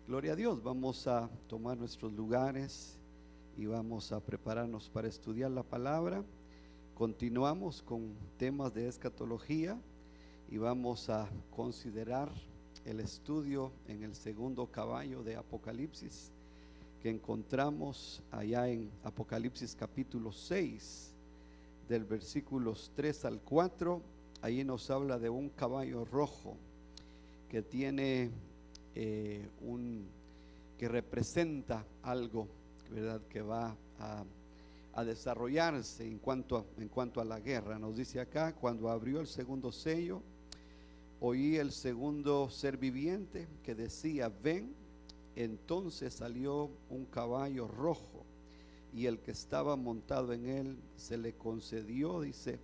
Gloria a Dios, vamos a tomar nuestros lugares y vamos a prepararnos para estudiar la palabra. Continuamos con temas de escatología y vamos a considerar el estudio en el segundo caballo de Apocalipsis que encontramos allá en Apocalipsis capítulo 6 del versículos 3 al 4. Ahí nos habla de un caballo rojo que tiene que representa algo, ¿verdad?, que va a desarrollarse en cuanto a la guerra. Nos dice acá: cuando abrió el segundo sello, oí el segundo ser viviente que decía: ven. Entonces salió un caballo rojo, y el que estaba montado en él se le concedió, dice,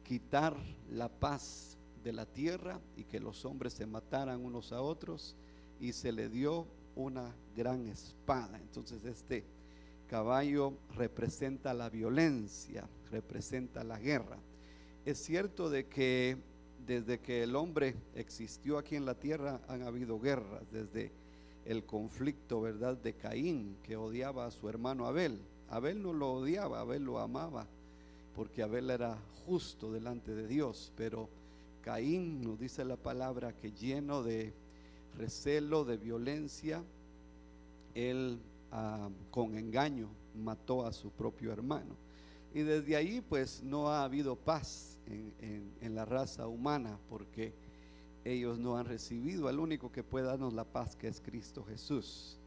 quitar la paz de la tierra y que los hombres se mataran unos a otros, y se le dio una gran espada. Entonces este caballo representa la violencia, representa la guerra. Es cierto de que desde que el hombre existió aquí en la tierra han habido guerras, desde el conflicto, ¿verdad?, de Caín, que odiaba a su hermano Abel. Abel no lo odiaba, Abel lo amaba, porque Abel era justo delante de Dios, pero Caín, nos dice la palabra, que lleno de recelo, de violencia, él con engaño mató a su propio hermano. Y desde ahí pues no ha habido paz en la raza humana, porque ellos no han recibido al único que puede darnos la paz, que es Cristo Jesús.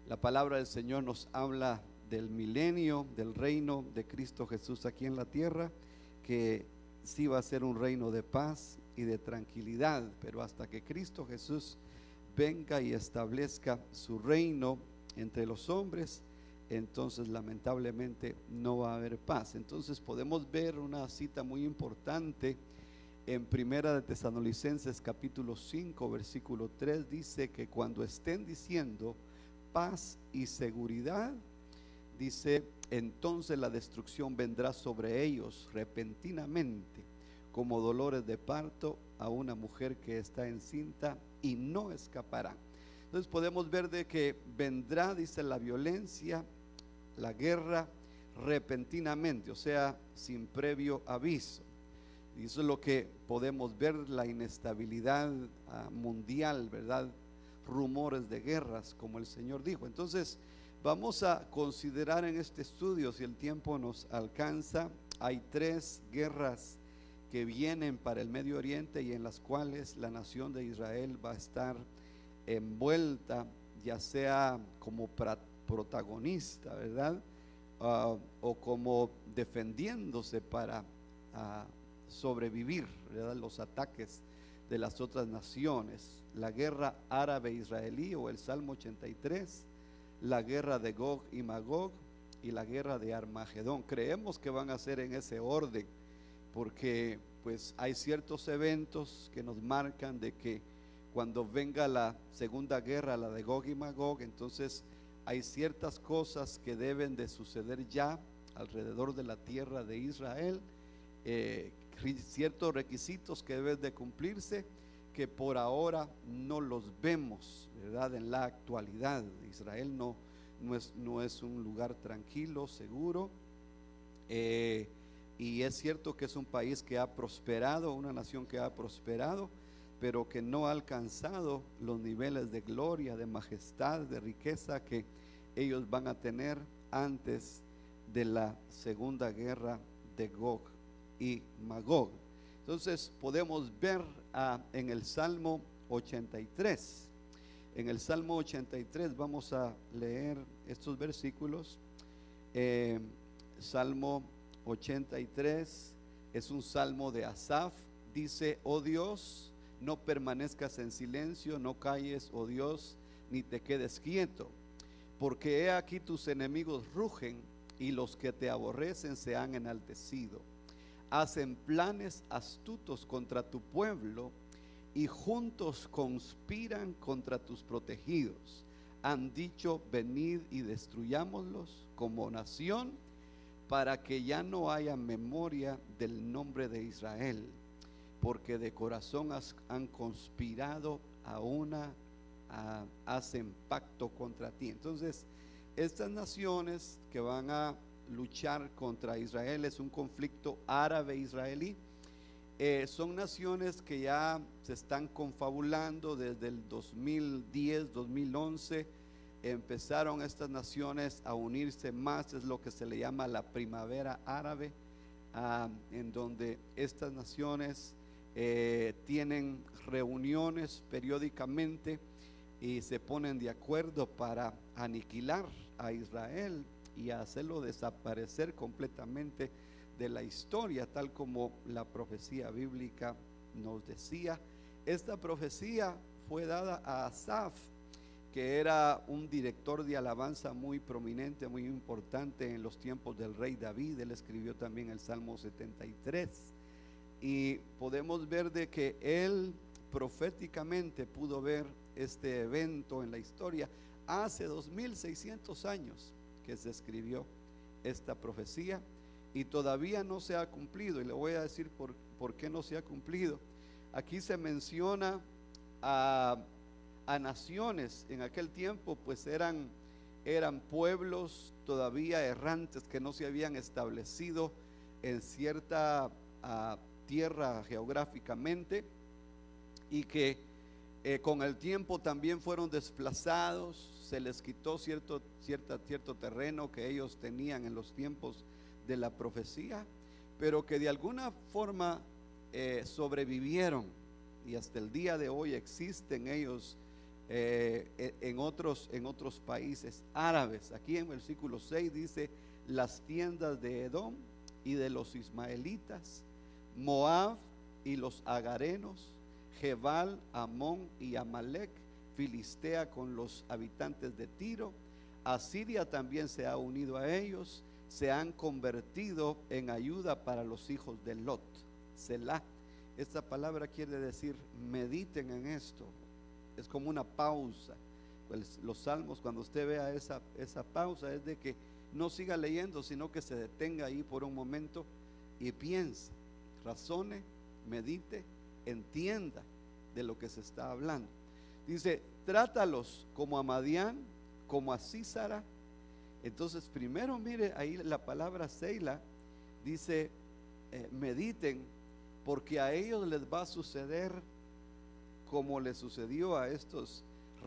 La palabra del Señor nos habla del milenio, del reino de Cristo Jesús aquí en la tierra, que sí va a ser un reino de paz y de tranquilidad, pero hasta que Cristo Jesús venga y establezca su reino entre los hombres, entonces lamentablemente no va a haber paz. Entonces podemos ver una cita muy importante en Primera de Tesalonicenses capítulo 5 versículo 3. Dice que cuando estén diciendo paz y seguridad, dice, entonces la destrucción vendrá sobre ellos repentinamente, como dolores de parto a una mujer que está encinta, y no escapará. Entonces podemos ver de que vendrá, dice, la violencia, la guerra repentinamente, o sea, sin previo aviso. Y eso es lo que podemos ver, la inestabilidad mundial, ¿verdad? Rumores de guerras, como el Señor dijo. Entonces vamos a considerar en este estudio, si el tiempo nos alcanza, hay 3 guerras que vienen para el Medio Oriente y en las cuales la nación de Israel va a estar envuelta, ya sea como protagonista, ¿verdad? O como defendiéndose para sobrevivir, ¿verdad?, los ataques de las otras naciones. La guerra árabe-israelí, o el Salmo 83, la guerra de Gog y Magog y la guerra de Armagedón. Creemos que van a ser en ese orden, porque pues hay ciertos eventos que nos marcan de que cuando venga la segunda guerra, la de Gog y Magog, entonces hay ciertas cosas que deben de suceder ya alrededor de la tierra de Israel, ciertos requisitos que deben de cumplirse, que por ahora no los vemos, ¿verdad?, en la actualidad. Israel no es un lugar tranquilo, seguro, y es cierto que es un país que ha prosperado, una nación que ha prosperado, pero que no ha alcanzado los niveles de gloria, de majestad, de riqueza que ellos van a tener antes de la segunda guerra de Gog y Magog. Entonces podemos ver en el Salmo 83. En el Salmo 83 vamos a leer estos versículos. Salmo 83 es un salmo de Asaf. Dice: oh Dios, no permanezcas en silencio, no calles, oh Dios, ni te quedes quieto, porque he aquí tus enemigos rugen y los que te aborrecen se han enaltecido. Hacen planes astutos contra tu pueblo y juntos conspiran contra tus protegidos. Han dicho: venid y destruyámoslos como nación, para que ya no haya memoria del nombre de Israel, porque de corazón han conspirado a una hacen pacto contra ti. Entonces, estas naciones que van a luchar contra Israel, es un conflicto árabe-israelí. Son naciones que ya se están confabulando desde el 2010, 2011. Empezaron estas naciones a unirse más, es lo que se le llama la primavera árabe, en donde estas naciones tienen reuniones periódicamente y se ponen de acuerdo para aniquilar a Israel y hacerlo desaparecer completamente de la historia, tal como la profecía bíblica nos decía. Esta profecía fue dada a Asaf, que era un director de alabanza muy prominente, muy importante en los tiempos del rey David. Él escribió también el Salmo 73 y podemos ver de que él proféticamente pudo ver este evento en la historia. Hace 2600 años que se escribió esta profecía y todavía no se ha cumplido, y le voy a decir por qué no se ha cumplido. Aquí se menciona a naciones. En aquel tiempo pues eran pueblos todavía errantes que no se habían establecido en cierta tierra geográficamente, y que con el tiempo también fueron desplazados. Se les quitó cierto terreno que ellos tenían en los tiempos de la profecía, pero que de alguna forma sobrevivieron, y hasta el día de hoy existen ellos en otros países árabes. Aquí en versículo 6 dice: las tiendas de Edom y de los ismaelitas, Moab y los agarenos, Jebal, Amón y Amalek, Filistea con los habitantes de Tiro. Asiria también se ha unido a ellos, se han convertido en ayuda para los hijos de Lot. Selah. Esta palabra quiere decir mediten en esto. Es como una pausa. Pues los salmos, cuando usted vea esa pausa, es de que no siga leyendo, sino que se detenga ahí por un momento y piense, razone, medite, entienda de lo que se está hablando. Dice: trátalos como a Madián, como a Sísara. Entonces primero mire ahí la palabra Seila, dice mediten, porque a ellos les va a suceder como le sucedió a estos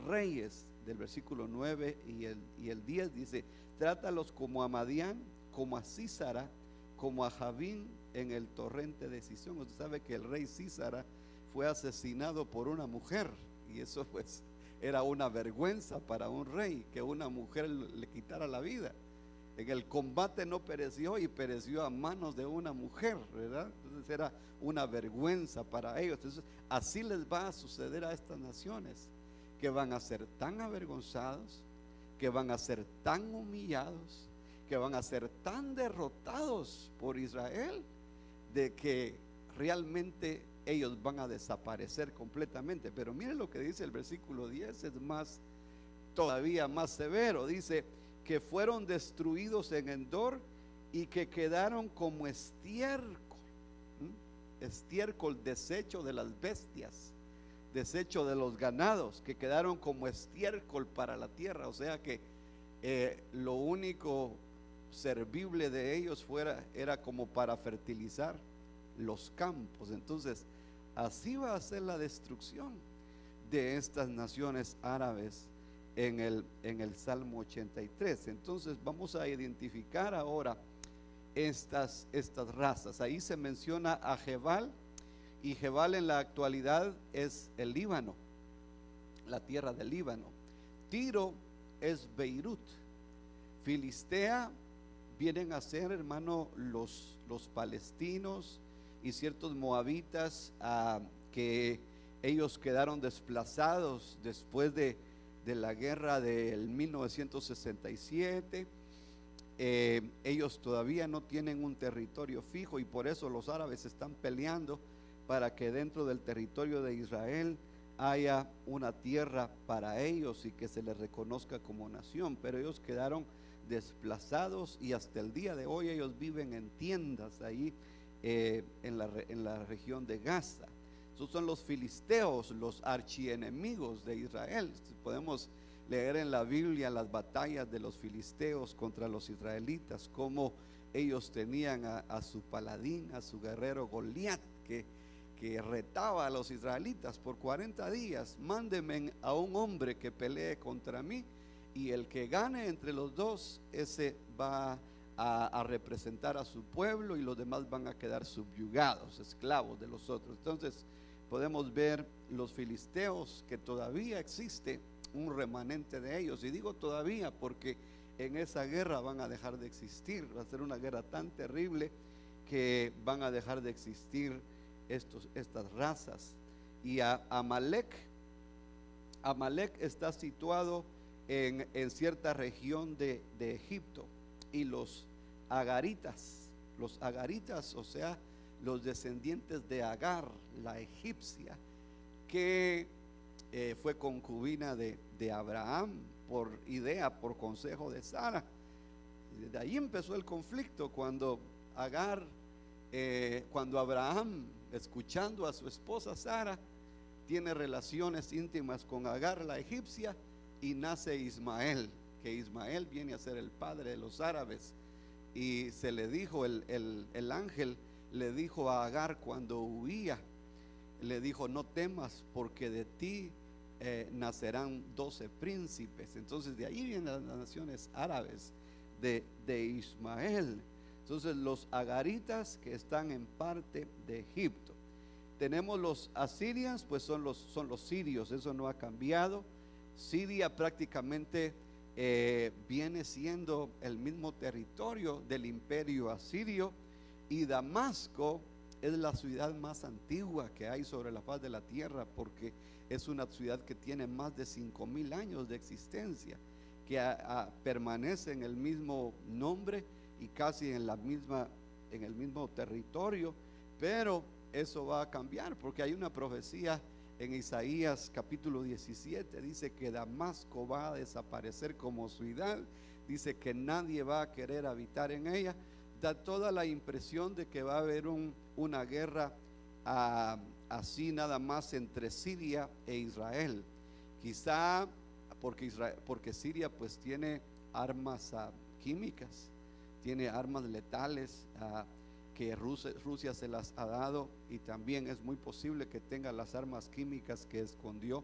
reyes del versículo 9 y el 10. Dice: trátalos como a Madián, como a Sísara, como a Javín en el torrente de Sisón. Usted sabe que el rey Sísara fue asesinado por una mujer, y eso pues era una vergüenza para un rey, que una mujer le quitara la vida. En el combate no pereció, y pereció a manos de una mujer, ¿verdad? Entonces era una vergüenza para ellos. Entonces así les va a suceder a estas naciones, que van a ser tan avergonzados, que van a ser tan humillados, que van a ser tan derrotados por Israel, de que realmente ellos van a desaparecer completamente. Pero miren lo que dice el versículo 10, es todavía más severo. Dice: que fueron destruidos en Endor y que quedaron como estiércol. Estiércol, desecho de las bestias, desecho de los ganados, que quedaron como estiércol para la tierra. O sea que lo único servible de ellos era como para fertilizar los campos. Entonces así va a ser la destrucción de estas naciones árabes en el Salmo 83. Entonces vamos a identificar ahora estas razas. Ahí se menciona a Jebal, y Jebal en la actualidad es el Líbano, la tierra del Líbano. Tiro es Beirut. Filistea vienen a ser, hermano, los palestinos y ciertos moabitas, que ellos quedaron desplazados después de la guerra del 1967. Ellos todavía no tienen un territorio fijo, y por eso los árabes están peleando para que dentro del territorio de Israel haya una tierra para ellos y que se les reconozca como nación. Pero ellos quedaron desplazados, y hasta el día de hoy ellos viven en tiendas ahí en la región de Gaza. Esos son los filisteos, los archienemigos de Israel. Podemos leer en la Biblia las batallas de los filisteos contra los israelitas, cómo ellos tenían a su paladín, a su guerrero Goliat, que retaba a los israelitas por 40 días. Mándenme a un hombre que pelee contra mí, y el que gane entre los dos, ese va a representar a su pueblo, y los demás van a quedar subyugados, esclavos de los otros. Entonces podemos ver los filisteos, que todavía existe un remanente de ellos, y digo todavía porque en esa guerra van a dejar de existir. Va a ser una guerra tan terrible que van a dejar de existir estas razas. Y Amalek está situado en cierta región de Egipto. Y los agaritas, o sea, los descendientes de Agar, la egipcia, que fue concubina de Abraham por consejo de Sara. De ahí empezó el conflicto cuando Abraham, escuchando a su esposa Sara, tiene relaciones íntimas con Agar, la egipcia, y nace Ismael, que Ismael viene a ser el padre de los árabes. Y se le dijo, el ángel le dijo a Agar cuando huía, le dijo: no temas, porque de ti nacerán 12 príncipes. Entonces de ahí vienen las naciones árabes de Ismael. Entonces los agaritas, que están en parte de Egipto. Tenemos los asirias, pues son los sirios, eso no ha cambiado. Siria prácticamente viene siendo el mismo territorio del imperio asirio, y Damasco es la ciudad más antigua que hay sobre la faz de la tierra, porque es una ciudad que tiene más de 5000 años de existencia, que permanece en el mismo nombre y casi en el mismo territorio. Pero eso va a cambiar, porque hay una profecía en Isaías capítulo 17, dice que Damasco va a desaparecer como ciudad, dice que nadie va a querer habitar en ella. Da toda la impresión de que va a haber una guerra así nada más entre Siria e Israel, quizá porque Siria pues tiene armas químicas, tiene armas letales que Rusia se las ha dado, y también es muy posible que tenga las armas químicas que escondió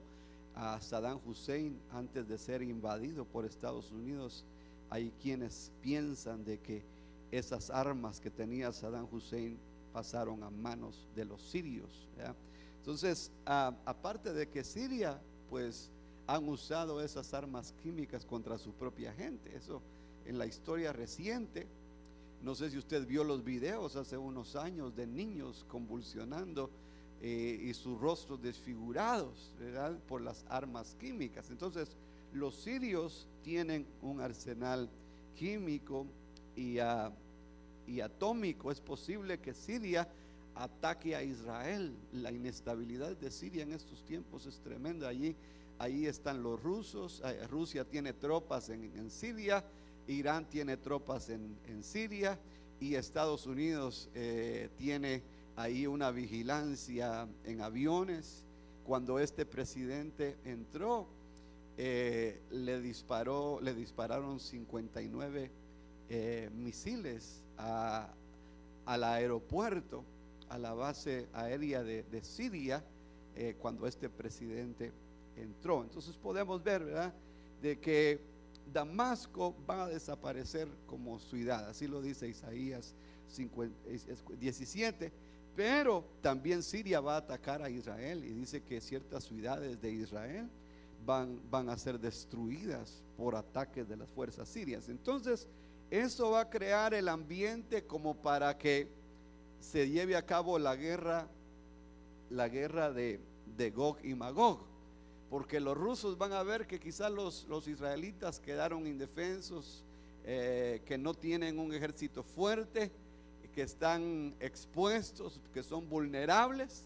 a Saddam Hussein antes de ser invadido por Estados Unidos. Hay quienes piensan de que esas armas que tenía Saddam Hussein pasaron a manos de los sirios, ¿ya? Entonces, aparte de que Siria pues han usado esas armas químicas contra su propia gente, eso en la historia reciente. No sé si usted vio los videos hace unos años de niños convulsionando y sus rostros desfigurados, ¿verdad?, por las armas químicas. Entonces los sirios tienen un arsenal químico y atómico. Es posible que Siria ataque a Israel. La inestabilidad de Siria en estos tiempos es tremenda. Ahí están los rusos. Rusia tiene tropas en Siria, Irán tiene tropas en Siria, y Estados Unidos tiene ahí una vigilancia en aviones. Cuando este presidente entró, le dispararon 59 misiles al aeropuerto, a la base aérea de Siria, cuando este presidente entró. Entonces podemos ver, ¿verdad?, de que Damasco va a desaparecer como ciudad, así lo dice Isaías 17. Pero también Siria va a atacar a Israel, y dice que ciertas ciudades de Israel van a ser destruidas por ataques de las fuerzas sirias. Entonces eso va a crear el ambiente como para que se lleve a cabo la guerra de Gog y Magog, porque los rusos van a ver que quizás los israelitas quedaron indefensos, que no tienen un ejército fuerte, que están expuestos, que son vulnerables.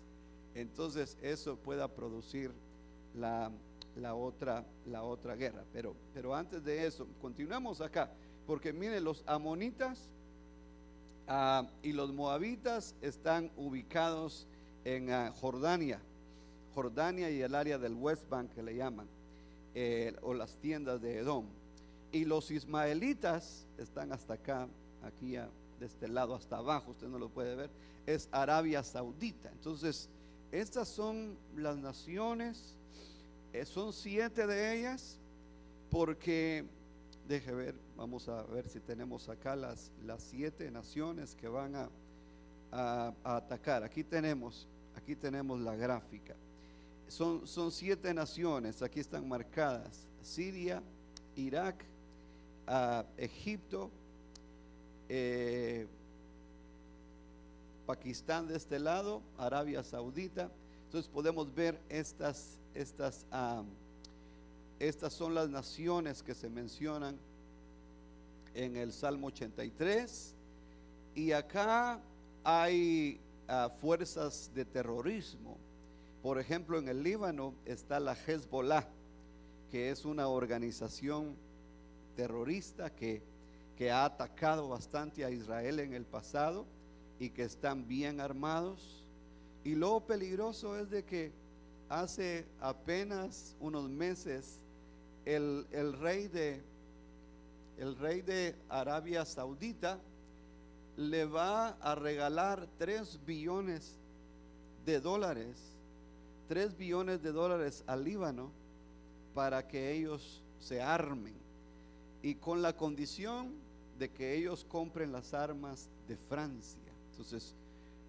Entonces eso pueda producir la otra guerra. Pero antes de eso, continuamos acá, porque miren, los amonitas y los moabitas están ubicados en Jordania y el área del West Bank que le llaman, o las tiendas de Edom. Y los ismaelitas están hasta acá, aquí de este lado hasta abajo, usted no lo puede ver, es Arabia Saudita. Entonces, estas son las naciones, son 7 de ellas, porque, deje ver, vamos a ver si tenemos acá las 7 naciones que van a atacar. Aquí tenemos la gráfica. Son 7 naciones, aquí están marcadas: Siria, Irak, Egipto, Pakistán de este lado, Arabia Saudita. Entonces podemos ver estas son las naciones que se mencionan en el Salmo 83. Y acá hay fuerzas de terrorismo. Por ejemplo, en el Líbano está la Hezbollah, que es una organización terrorista que ha atacado bastante a Israel en el pasado y que están bien armados. Y lo peligroso es de que hace apenas unos meses el rey de Arabia Saudita le va a regalar 3 billones de dólares al Líbano para que ellos se armen, y con la condición de que ellos compren las armas de Francia. Entonces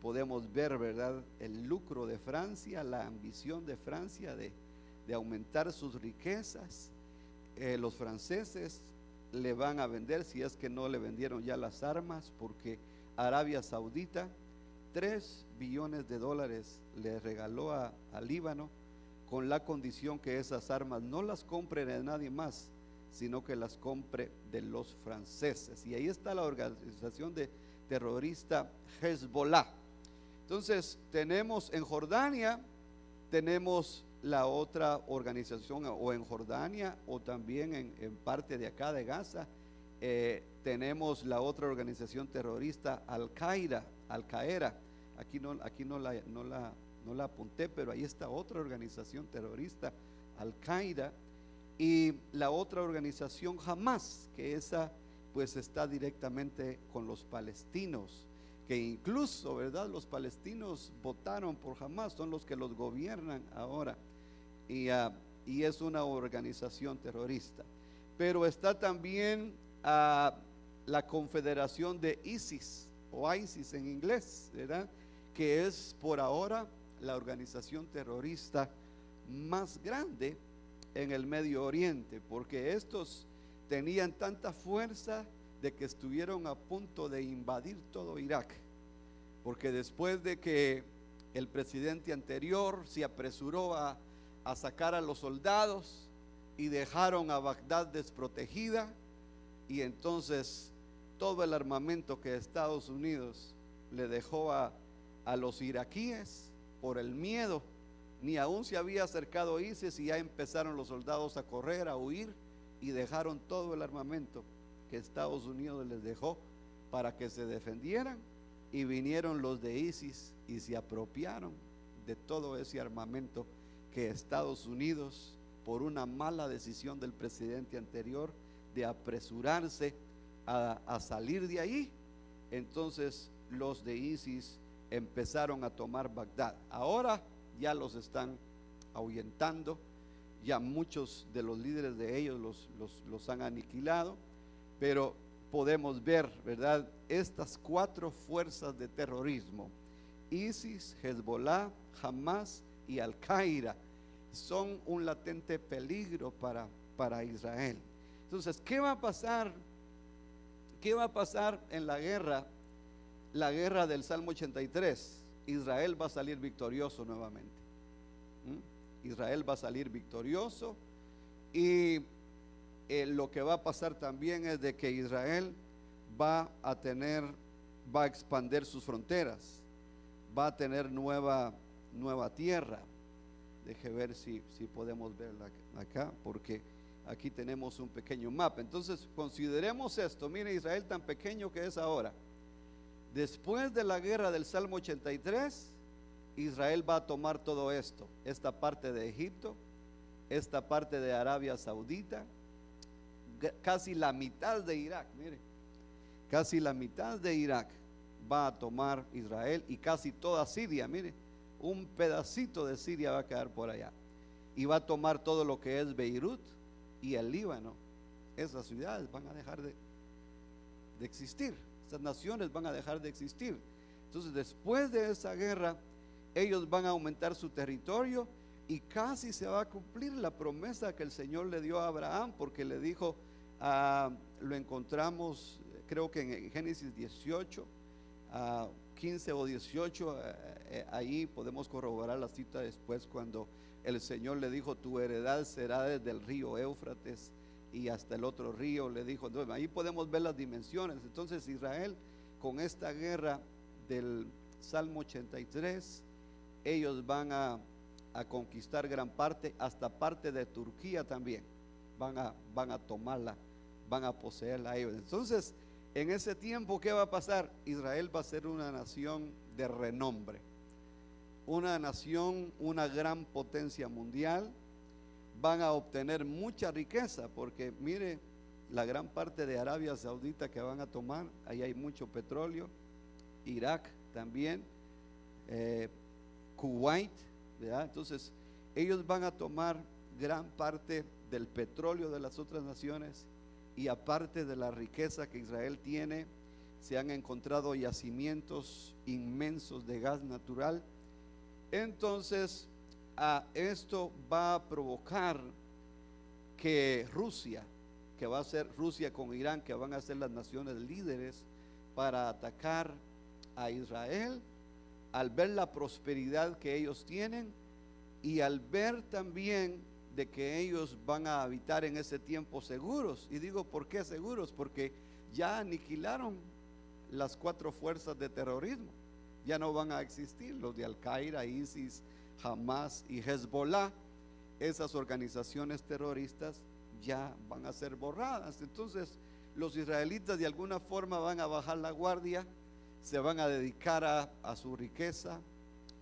podemos ver, ¿verdad?, el lucro de Francia, la ambición de Francia de aumentar sus riquezas. Los franceses le van a vender, si es que no le vendieron ya las armas, porque Arabia Saudita 3 billones de dólares le regaló a Líbano, con la condición que esas armas no las compre de nadie más, sino que las compre de los franceses. Y ahí está la organización de terrorista Hezbollah. Entonces tenemos en Jordania, tenemos la otra organización, o en Jordania, o también en parte de acá de Gaza, tenemos la otra organización terrorista Al-Qaeda. Aquí no la apunté, pero ahí está otra organización terrorista, Al-Qaeda. Y la otra organización Hamas, que esa pues está directamente con los palestinos, que incluso, ¿verdad?, los palestinos votaron por Hamas, son los que los gobiernan ahora, y es una organización terrorista. Pero está también la confederación de ISIS, o ISIS en inglés, ¿verdad?, que es por ahora la organización terrorista más grande en el Medio Oriente, porque estos tenían tanta fuerza de que estuvieron a punto de invadir todo Irak, porque después de que el presidente anterior se apresuró a sacar a los soldados y dejaron a Bagdad desprotegida, y entonces todo el armamento que Estados Unidos le dejó a los iraquíes por el miedo, ni aún se había acercado ISIS y ya empezaron los soldados a correr, a huir, y dejaron todo el armamento que Estados Unidos les dejó para que se defendieran, y vinieron los de ISIS y se apropiaron de todo ese armamento que Estados Unidos, por una mala decisión del presidente anterior de apresurarse a salir de ahí, entonces los de ISIS empezaron a tomar Bagdad. Ahora ya los están ahuyentando, ya muchos de los líderes de ellos los han aniquilado, pero podemos ver, ¿verdad?, estas 4 fuerzas de terrorismo: ISIS, Hezbollah, Hamas y Al-Qaeda, son un latente peligro para Israel. Entonces, ¿qué va a pasar? ¿Qué va a pasar en la guerra del Salmo 83? Israel va a salir victorioso nuevamente. Israel va a salir victorioso, y lo que va a pasar también es de que Israel va a expandir sus fronteras, va a tener nueva tierra. Deje ver si podemos verla acá, porque aquí tenemos un pequeño mapa. Entonces consideremos esto. Mire, Israel tan pequeño que es ahora. Después de la guerra del Salmo 83, Israel va a tomar todo esto, esta parte de Egipto, esta parte de Arabia Saudita, casi la mitad de Irak, mire, casi la mitad de Irak va a tomar Israel, y casi toda Siria, mire, un pedacito de Siria va a quedar por allá, y va a tomar todo lo que es Beirut y el Líbano. Esas ciudades van a dejar de existir, esas naciones van a dejar de existir. Entonces, después de esa guerra, ellos van a aumentar su territorio, y casi se va a cumplir la promesa que el Señor le dio a Abraham, porque le dijo, lo encontramos creo que en Génesis 18, 15 o 18, ahí podemos corroborar la cita después, cuando el Señor le dijo, tu heredad será desde el río Éufrates y hasta el otro río, le dijo. Entonces, ahí podemos ver las dimensiones. Entonces Israel, con esta guerra del Salmo 83, ellos van a conquistar gran parte, hasta parte de Turquía también, van a tomarla, van a poseerla a ellos. Entonces, en ese tiempo, ¿qué va a pasar? Israel va a ser una nación de renombre, una nación, una gran potencia mundial. Van a obtener mucha riqueza, porque mire, la gran parte de Arabia Saudita que van a tomar, ahí hay mucho petróleo, Irak también, Kuwait, ¿verdad? Entonces ellos van a tomar gran parte del petróleo de las otras naciones, y aparte de la riqueza que Israel tiene, se han encontrado yacimientos inmensos de gas natural. Entonces esto va a provocar que Rusia, que va a ser Rusia con Irán, que van a ser las naciones líderes para atacar a Israel, al ver la prosperidad que ellos tienen, y al ver también de que ellos van a habitar en ese tiempo seguros. Y digo, ¿por qué seguros? Porque ya aniquilaron las 4 fuerzas de terrorismo, ya no van a existir los de Al-Qaeda, ISIS, Hamas y Hezbollah. Esas organizaciones terroristas ya van a ser borradas. Entonces los israelitas de alguna forma van a bajar la guardia, se van a dedicar a su riqueza,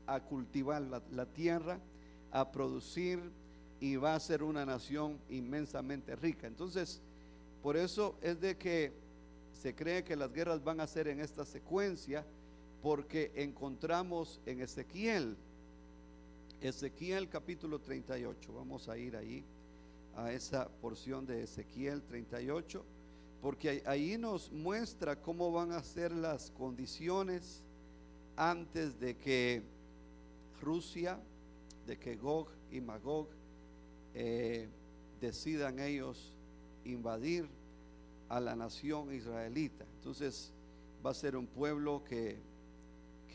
a cultivar la tierra, a producir, y va a ser una nación inmensamente rica. Entonces, por eso es de que se cree que las guerras van a ser en esta secuencia, porque encontramos en Ezequiel capítulo 38, vamos a ir ahí a esa porción de Ezequiel 38, porque ahí nos muestra cómo van a ser las condiciones antes de que Rusia, de que Gog y Magog decidan ellos invadir a la nación israelita. Entonces va a ser un pueblo que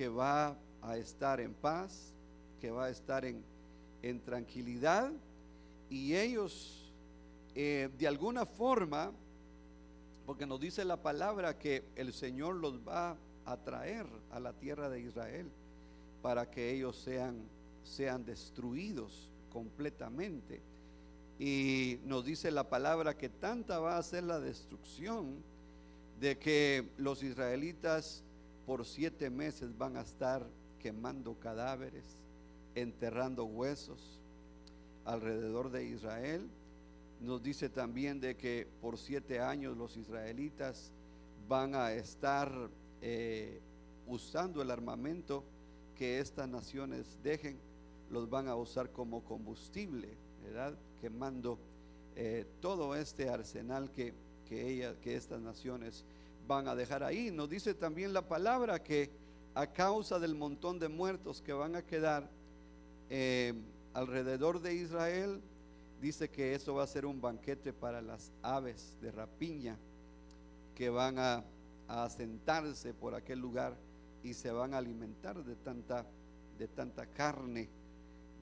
va a estar en paz, que va a estar en tranquilidad, y ellos de alguna forma, porque nos dice la palabra que el Señor los va a traer a la tierra de Israel para que ellos sean destruidos completamente. Y nos dice la palabra que tanta va a ser la destrucción de que los israelitas por 7 meses van a estar quemando cadáveres, enterrando huesos alrededor de Israel. Nos dice también de que por 7 años los israelitas van a estar usando el armamento que estas naciones dejen, los van a usar como combustible, ¿verdad? Quemando todo este arsenal que estas naciones van a dejar ahí. Nos dice también la palabra que a causa del montón de muertos que van a quedar alrededor de Israel, dice que eso va a ser un banquete para las aves de rapiña que van a asentarse por aquel lugar y se van a alimentar de tanta carne,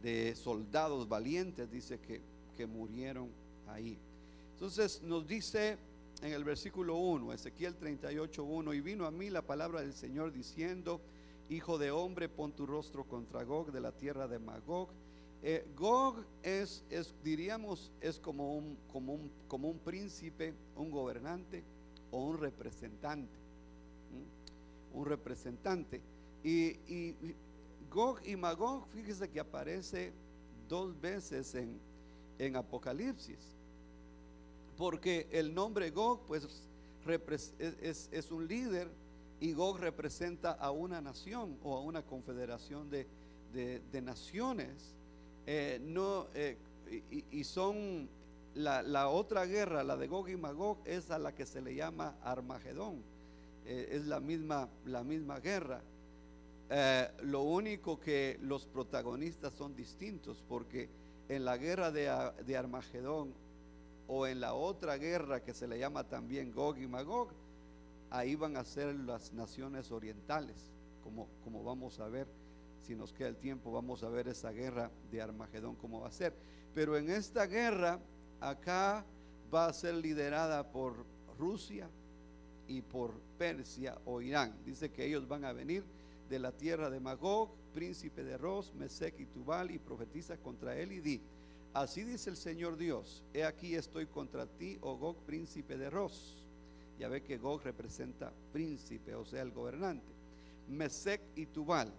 de soldados valientes, dice que murieron ahí. Entonces nos dice en el versículo 1, Ezequiel 38:1, y vino a mí la palabra del Señor diciendo, hijo de hombre, pon tu rostro contra Gog de la tierra de Magog. Gog diríamos, es como un príncipe, un gobernante o un representante. Un representante. Y Gog y Magog, fíjese que aparece dos veces en Apocalipsis, porque el nombre Gog pues es un líder, y Gog representa a una nación o a una confederación de naciones. Y son la otra guerra, la de Gog y Magog, es a la que se le llama Armagedón. Es la misma guerra. Lo único que los protagonistas son distintos, porque en la guerra de Armagedón, o en la otra guerra que se le llama también Gog y Magog, ahí van a ser las naciones orientales, como vamos a ver. Si nos queda el tiempo, vamos a ver esa guerra de Armagedón cómo va a ser. Pero en esta guerra acá va a ser liderada por Rusia y por Persia o Irán. Dice que ellos van a venir de la tierra de Magog, príncipe de Ros, Mesec y Tubal, y profetiza contra él y di: así dice el Señor Dios, he aquí estoy contra ti, oh Gog, príncipe de Ros. Ya ve que Gog representa príncipe, o sea, el gobernante. Mesec y Tubal,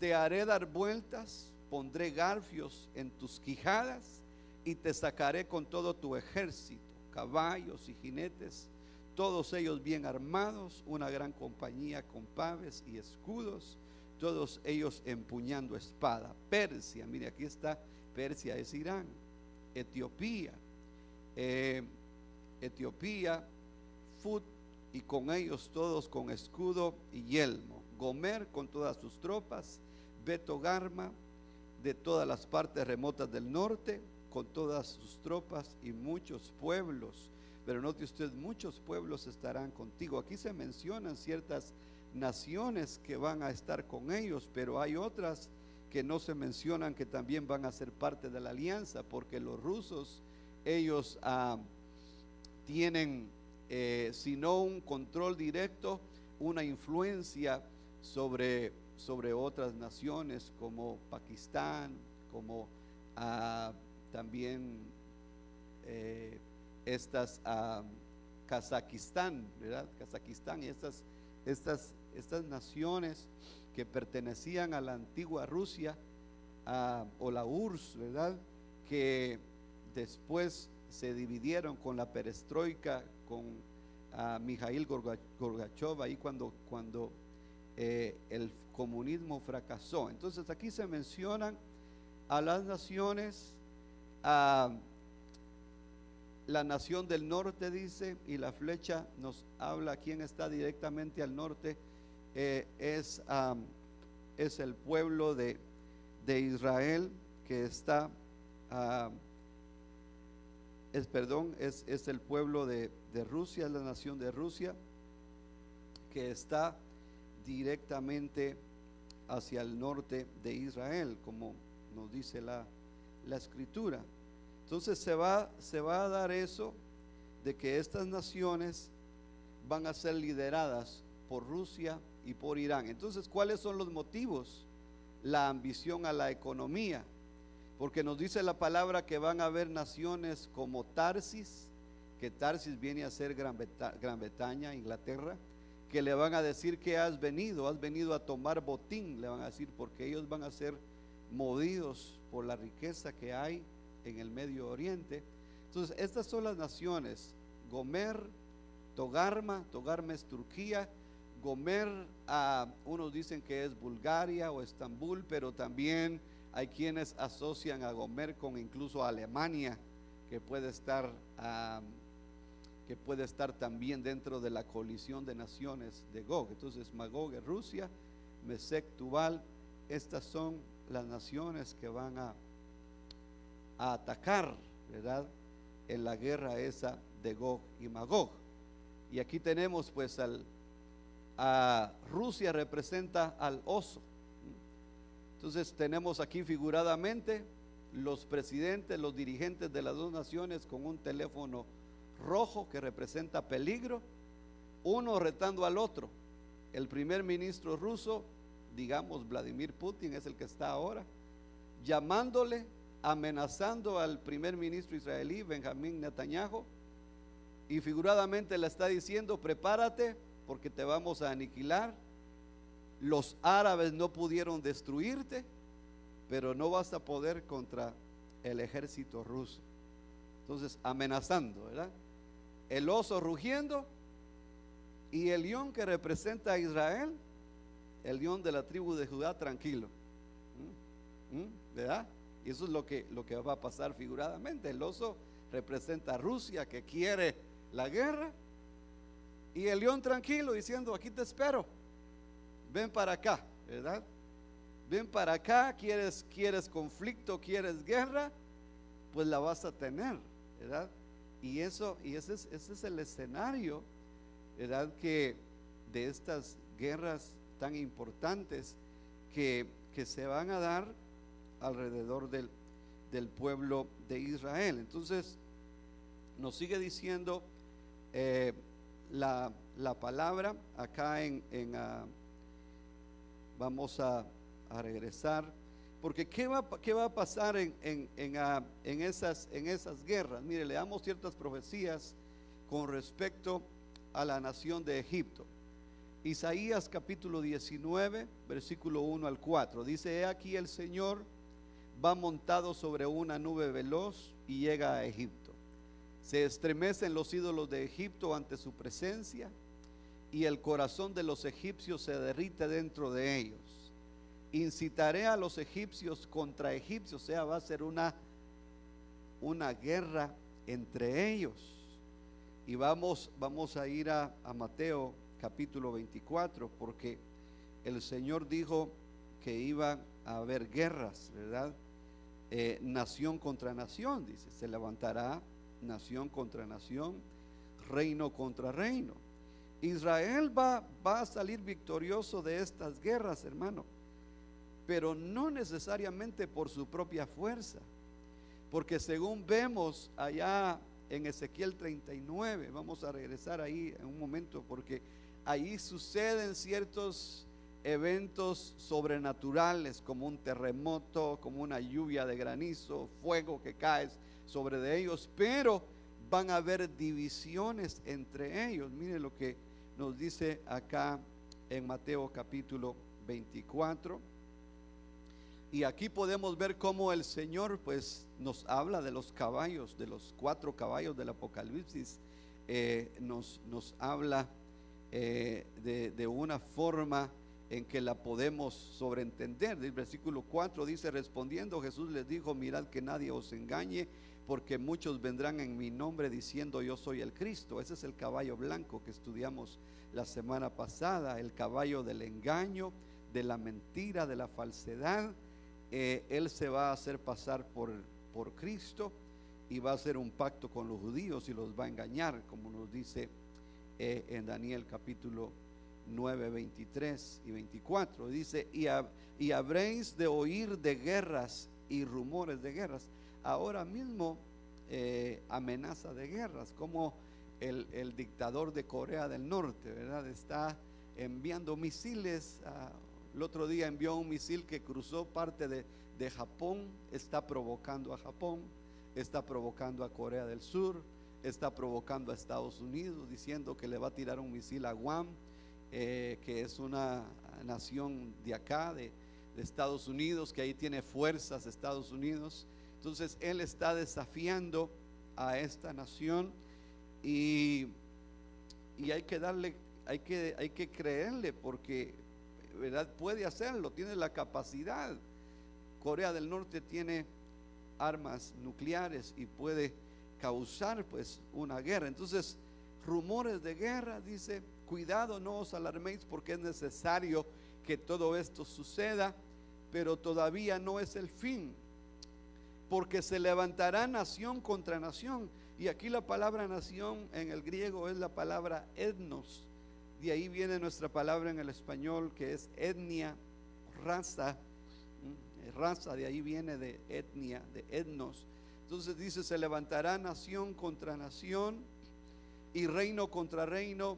te haré dar vueltas, pondré garfios en tus quijadas, y te sacaré con todo tu ejército, caballos y jinetes, todos ellos bien armados, una gran compañía con paves y escudos, todos ellos empuñando espada. Persia, mire, aquí está, Persia es Irán. Etiopía, Fut, y con ellos todos con escudo y yelmo. Gomer con todas sus tropas, Betogarma de todas las partes remotas del norte con todas sus tropas, y muchos pueblos. Pero note usted, muchos pueblos estarán contigo. Aquí se mencionan ciertas naciones que van a estar con ellos, pero hay otras que no se mencionan, que también van a ser parte de la alianza, porque los rusos, ellos tienen, si no un control directo, una influencia sobre otras naciones como Pakistán, como también Kazajistán, ¿verdad? Kazajistán y estas naciones que pertenecían a la antigua Rusia, o la URSS, ¿verdad? Que después se dividieron con la perestroika, con Mikhail Gorbachev, ahí cuando el comunismo fracasó. Entonces aquí se mencionan a las naciones, la nación del norte dice, y la flecha nos habla quién está directamente al norte. Es el pueblo de Israel, que está es el pueblo de Rusia, es la nación de Rusia, que está directamente hacia el norte de Israel, como nos dice la escritura. Entonces se va a dar eso, de que estas naciones van a ser lideradas por Rusia y por Irán. Entonces, ¿cuáles son los motivos? La ambición a la economía, porque nos dice la palabra que van a haber naciones como Tarsis, que Tarsis viene a ser Gran Bretaña, Inglaterra, que le van a decir que has venido a tomar botín, le van a decir, porque ellos van a ser movidos por la riqueza que hay en el Medio Oriente. Entonces, estas son las naciones: Gomer, Togarma es Turquía. Gomer, unos dicen que es Bulgaria o Estambul, pero también hay quienes asocian a Gomer con incluso a Alemania, que puede estar también dentro de la coalición de naciones de Gog. Entonces, Magog es Rusia, Mesec, Tubal. Estas son las naciones que van a atacar, ¿verdad?, en la guerra esa de Gog y Magog. Y aquí tenemos pues a Rusia representa al oso. Entonces tenemos aquí figuradamente los presidentes, los dirigentes de las dos naciones con un teléfono rojo que representa peligro, uno retando al otro. El primer ministro ruso, digamos Vladimir Putin, es el que está ahora, llamándole, amenazando al primer ministro israelí Benjamín Netanyahu, y figuradamente le está diciendo: prepárate porque te vamos a aniquilar. Los árabes no pudieron destruirte, pero no vas a poder contra el ejército ruso. Entonces, amenazando, ¿verdad? El oso rugiendo y el león que representa a Israel, el león de la tribu de Judá, tranquilo. ¿Verdad? Y eso es lo que va a pasar figuradamente. El oso representa a Rusia, que quiere la guerra, y el león tranquilo diciendo: aquí te espero, ven para acá, ¿verdad? Ven para acá, quieres conflicto, quieres guerra, pues la vas a tener, ¿verdad? Y ese es el escenario, ¿verdad? Que de estas guerras tan importantes que se van a dar alrededor del pueblo de Israel. Entonces nos sigue diciendo la palabra acá vamos a regresar, porque ¿qué va a pasar en esas guerras? Mire, le damos ciertas profecías con respecto a la nación de Egipto. Isaías capítulo 19 versículo 1 al 4 dice: he aquí el Señor va montado sobre una nube veloz y llega a Egipto. Se estremecen los ídolos de Egipto ante su presencia, y el corazón de los egipcios se derrite dentro de ellos. Incitaré a los egipcios contra egipcios, o sea, va a ser una guerra entre ellos. Y vamos a ir a Mateo capítulo 24, porque el Señor dijo que iba a haber guerras, ¿verdad? Nación contra nación, dice, se levantará nación contra nación, reino contra reino. Israel va a salir victorioso de estas guerras, hermano, pero no necesariamente por su propia fuerza, porque según vemos allá en Ezequiel 39, vamos a regresar ahí en un momento, porque ahí suceden ciertos eventos sobrenaturales, como un terremoto, como una lluvia de granizo, fuego que cae sobre de ellos, pero van a haber divisiones entre ellos. Mire lo que nos dice acá en Mateo capítulo 24, y aquí podemos ver cómo el Señor pues nos habla de los caballos, de los 4 caballos del Apocalipsis. Nos habla de una forma en que la podemos sobreentender. El versículo 4 dice: respondiendo Jesús les dijo: mirad que nadie os engañe, porque muchos vendrán en mi nombre diciendo yo soy el Cristo. Ese es el caballo blanco que estudiamos la semana pasada, el caballo del engaño, de la mentira, de la falsedad. Él se va a hacer pasar por Cristo y va a hacer un pacto con los judíos y los va a engañar, como nos dice en Daniel capítulo 9, 23 y 24. Dice: y habréis de oír de guerras y rumores de guerras. Ahora mismo amenaza de guerras, como el dictador de Corea del Norte, ¿verdad? Está enviando misiles. El otro día envió un misil que cruzó parte de Japón. Está provocando a Japón, está provocando a Corea del Sur, está provocando a Estados Unidos, diciendo que le va a tirar un misil a Guam, que es una nación de acá, de Estados Unidos, que ahí tiene fuerzas Estados Unidos. Entonces él está desafiando a esta nación, y hay que darle, hay que creerle, porque ¿verdad? Puede hacerlo, tiene la capacidad. Corea del Norte tiene armas nucleares y puede causar pues una guerra. Entonces, rumores de guerra, dice: cuidado, no os alarméis, porque es necesario que todo esto suceda, pero todavía no es el fin, porque se levantará nación contra nación. Y aquí la palabra nación en el griego es la palabra etnos. De ahí viene nuestra palabra en el español, que es etnia, raza. Raza de ahí viene de etnia, de etnos. Entonces dice: se levantará nación contra nación y reino contra reino,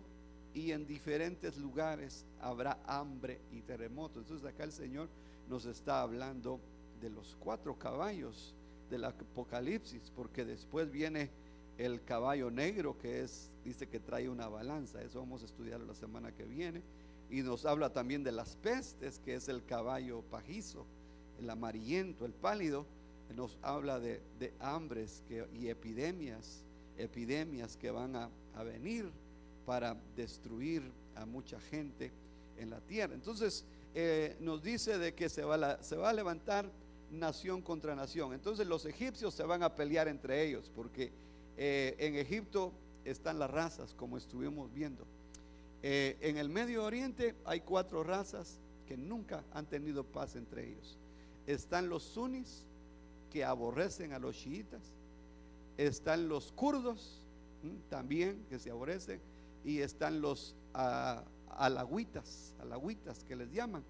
y en diferentes lugares habrá hambre y terremotos. Entonces acá el Señor nos está hablando de los 4 caballos del Apocalipsis, porque después viene el caballo negro, que dice que trae una balanza. Eso vamos a estudiarlo la semana que viene. y nos habla también de las pestes, que es el caballo pajizo, el amarillento, el pálido. Nos habla de hambres y epidemias que van a venir para destruir a mucha gente en la tierra. Entonces nos dice de que se va a levantar nación contra nación. Entonces los egipcios se van a pelear entre ellos, porque en Egipto están las razas, como estuvimos viendo. En el Medio Oriente hay 4 razas que nunca han tenido paz entre ellos. Están los sunis, que aborrecen a los chiitas. Están los kurdos, también, que se aborrecen. Y están los alawítas que les llaman.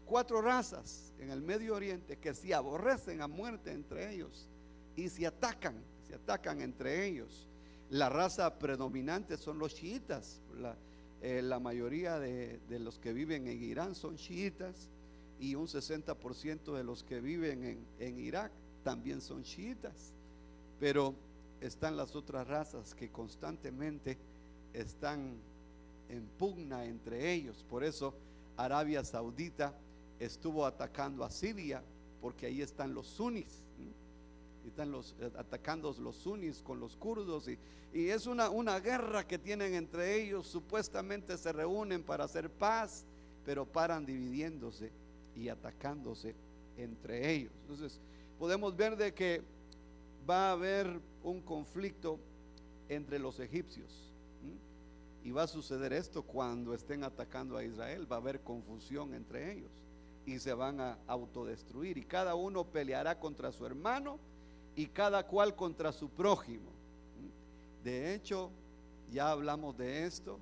4 razas en el Medio Oriente que se aborrecen a muerte entre ellos y se atacan entre ellos. La raza predominante son los chiitas. La mayoría de los que viven en Irán son chiitas, y un 60% de los que viven en Irak también son chiitas. Pero están las otras razas que constantemente están en pugna entre ellos. Por eso Arabia Saudita estuvo atacando a Siria, porque ahí están los sunis, están atacando los sunis con los kurdos, y es una guerra que tienen entre ellos. Supuestamente se reúnen para hacer paz, pero paran dividiéndose y atacándose entre ellos. Entonces podemos ver de que va a haber un conflicto entre los egipcios, y va a suceder esto cuando estén atacando a Israel. Va a haber confusión entre ellos y se van a autodestruir, y cada uno peleará contra su hermano y cada cual contra su prójimo. De hecho, ya hablamos de esto,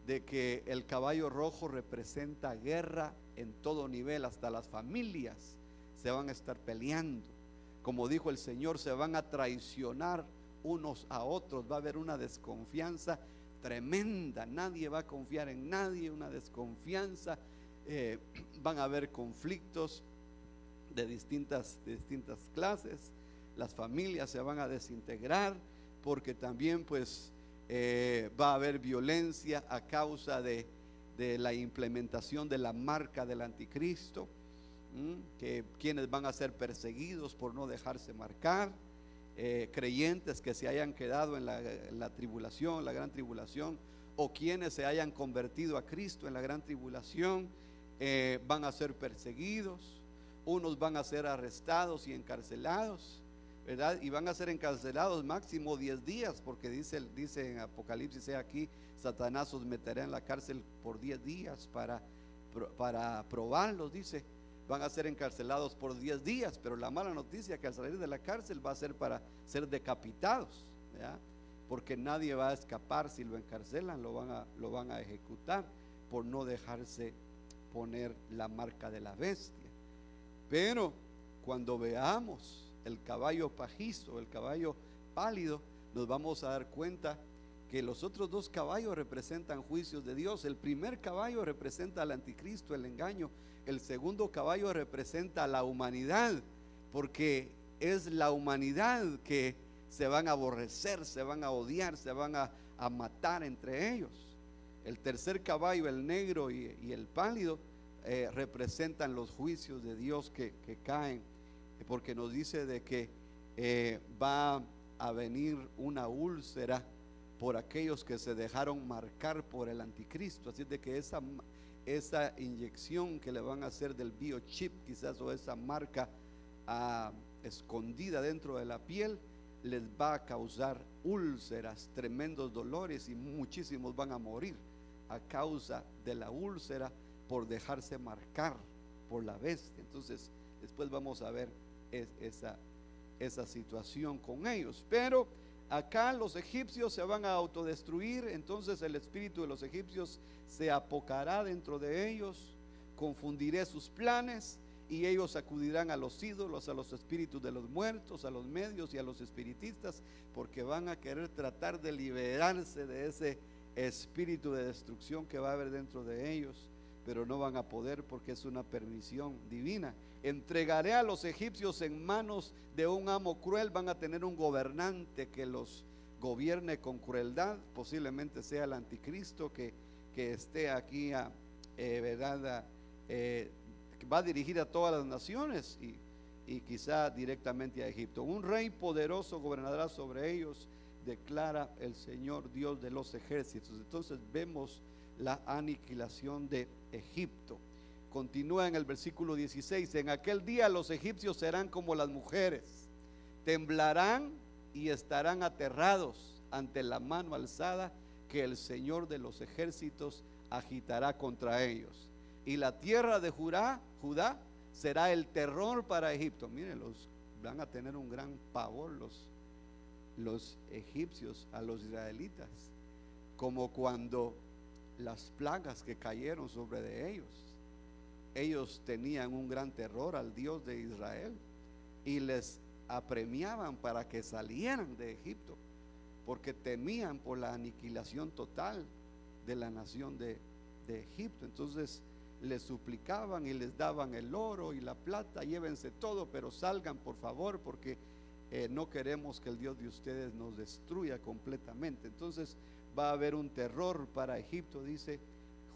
de que el caballo rojo representa guerra en todo nivel. Hasta las familias se van a estar peleando. Como dijo el Señor, se van a traicionar unos a otros. Va a haber una desconfianza tremenda. Nadie va a confiar en nadie, una desconfianza. Van a haber conflictos de distintas clases. Las familias se van a desintegrar, porque también pues va a haber violencia a causa de la implementación de la marca del anticristo, que quienes van a ser perseguidos por no dejarse marcar, creyentes que se hayan quedado en la tribulación, la gran tribulación, o quienes se hayan convertido a Cristo en la gran tribulación, van a ser perseguidos. Unos van a ser arrestados y encarcelados, ¿verdad? Y van a ser encarcelados máximo 10 días, porque dice en Apocalipsis, aquí Satanás os meterá en la cárcel por 10 días para probarlos, dice. Van a ser encarcelados por 10 días, pero la mala noticia es que al salir de la cárcel va a ser para ser decapitados, ¿verdad? Porque nadie va a escapar. Si lo encarcelan, lo van a ejecutar por no dejarse poner la marca de la bestia. Pero cuando veamos el caballo pajizo, el caballo pálido, nos vamos a dar cuenta que los otros 2 caballos representan juicios de Dios. El primer caballo representa al anticristo, el engaño. El segundo caballo representa a la humanidad, porque es la humanidad que se van a aborrecer, se van a odiar, se van a matar entre ellos. El tercer caballo, el negro y el pálido, representan los juicios de Dios que caen, porque nos dice de que va a venir una úlcera por aquellos que se dejaron marcar por el anticristo. Así de que esa inyección que le van a hacer del biochip, quizás, o esa marca escondida dentro de la piel, les va a causar úlceras, tremendos dolores, y muchísimos van a morir a causa de la úlcera por dejarse marcar por la bestia. Entonces después vamos a ver esa situación con ellos. Pero acá los egipcios se van a autodestruir. Entonces el espíritu de los egipcios se apocará dentro de ellos. Confundiré sus planes, y ellos acudirán a los ídolos, a los espíritus de los muertos, a los medios y a los espiritistas, porque van a querer tratar de liberarse de ese espíritu de destrucción que va a haber dentro de ellos, pero no van a poder, porque es una permisión divina. Entregaré a los egipcios en manos de un amo cruel. Van a tener un gobernante que los gobierne con crueldad. Posiblemente sea el anticristo, que que esté aquí, ¿verdad? Que va a dirigir a todas las naciones y quizá directamente a Egipto. Un rey poderoso gobernará sobre ellos, declara el Señor Dios de los ejércitos. Entonces vemos la aniquilación de Egipto. Continúa en el versículo 16: en aquel día los egipcios serán como las mujeres, temblarán y estarán aterrados ante la mano alzada que el Señor de los ejércitos agitará contra ellos. Y la tierra de Judá será el terror para Egipto. Miren, van a tener un gran pavor los egipcios a los israelitas, como cuando las plagas que cayeron sobre de ellos tenían un gran terror al Dios de Israel y les apremiaban para que salieran de Egipto, porque temían por la aniquilación total de la nación de Egipto. Entonces les suplicaban y les daban el oro y la plata: llévense todo, pero salgan por favor, porque no queremos que el Dios de ustedes nos destruya completamente. Entonces va a haber un terror para Egipto, dice.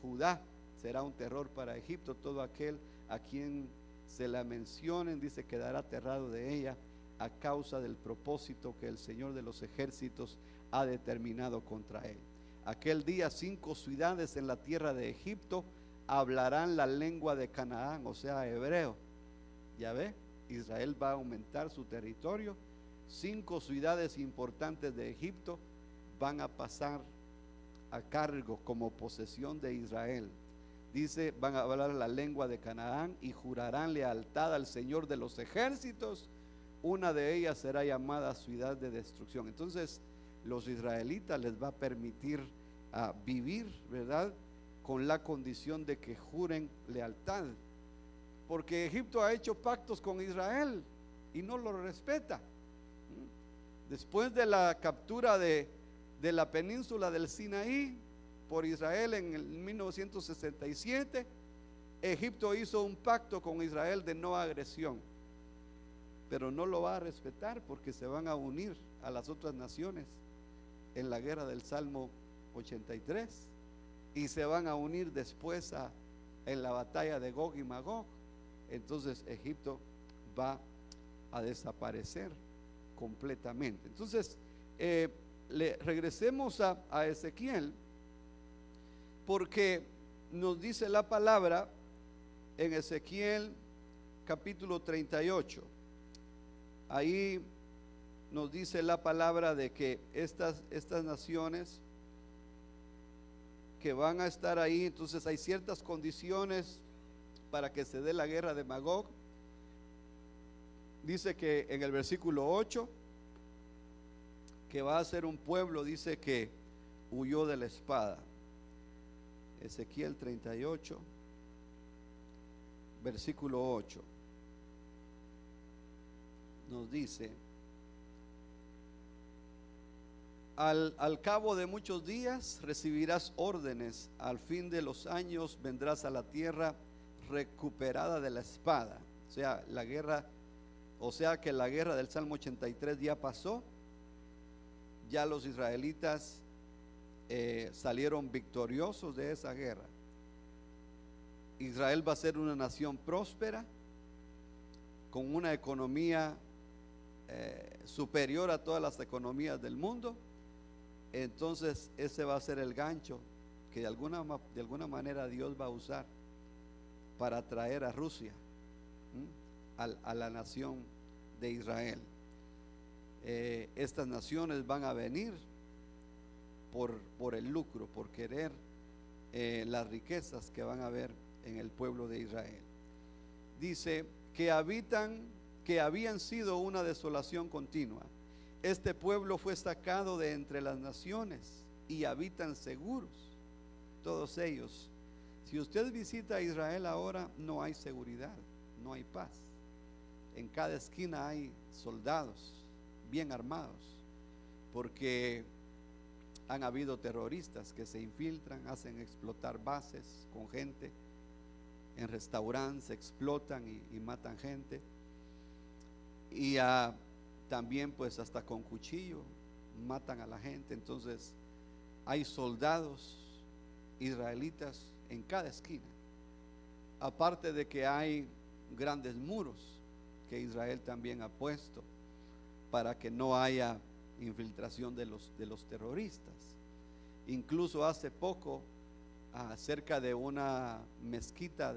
Judá será un terror para Egipto. Todo aquel a quien se la mencionen, dice, quedará aterrado de ella, a causa del propósito que el Señor de los ejércitos ha determinado contra él. Aquel día 5 ciudades en la tierra de Egipto hablarán la lengua de Canaán, o sea, hebreo. Ya ve, Israel va a aumentar su territorio. 5 ciudades importantes de Egipto van a pasar a cargo como posesión de Israel. Dice, van a hablar la lengua de Canaán y jurarán lealtad al Señor de los ejércitos. Una de ellas será llamada ciudad de destrucción. Entonces los israelitas les va a permitir vivir, ¿verdad?, con la condición de que juren lealtad, porque Egipto ha hecho pactos con Israel y no lo respeta. Después de la captura de la península del Sinaí por Israel en el 1967, Egipto hizo un pacto con Israel de no agresión, pero no lo va a respetar, porque se van a unir a las otras naciones en la guerra del Salmo 83 y se van a unir después en la batalla de Gog y Magog. Entonces Egipto va a desaparecer completamente. Entonces regresemos a Ezequiel, porque nos dice la palabra en Ezequiel capítulo 38. Ahí nos dice la palabra de que estas naciones que van a estar ahí, entonces hay ciertas condiciones para que se dé la guerra de Magog. Dice que en el versículo 8 que va a ser un pueblo, dice, que huyó de la espada. Ezequiel 38 versículo 8 nos dice: al cabo de muchos días recibirás órdenes, al fin de los años vendrás a la tierra recuperada de la espada. O sea, que la guerra del Salmo 83 ya pasó. Ya los israelitas salieron victoriosos de esa guerra. Israel va a ser una nación próspera, con una economía superior a todas las economías del mundo. Entonces ese va a ser el gancho que de alguna manera Dios va a usar para traer a Rusia, a la nación de Israel. Estas naciones van a venir por el lucro, por querer las riquezas que van a haber en el pueblo de Israel. Dice que habían sido una desolación continua. Este pueblo fue sacado de entre las naciones y habitan seguros, todos ellos. Si usted visita Israel ahora, no hay seguridad, no hay paz. En cada esquina hay soldados bien armados, porque han habido terroristas que se infiltran, hacen explotar bases con gente. En restaurantes explotan y matan gente. Y también pues hasta con cuchillo matan a la gente. Entonces hay soldados israelitas en cada esquina. Aparte de que hay grandes muros que Israel también ha puesto para que no haya infiltración de los terroristas. Incluso hace poco, cerca de una mezquita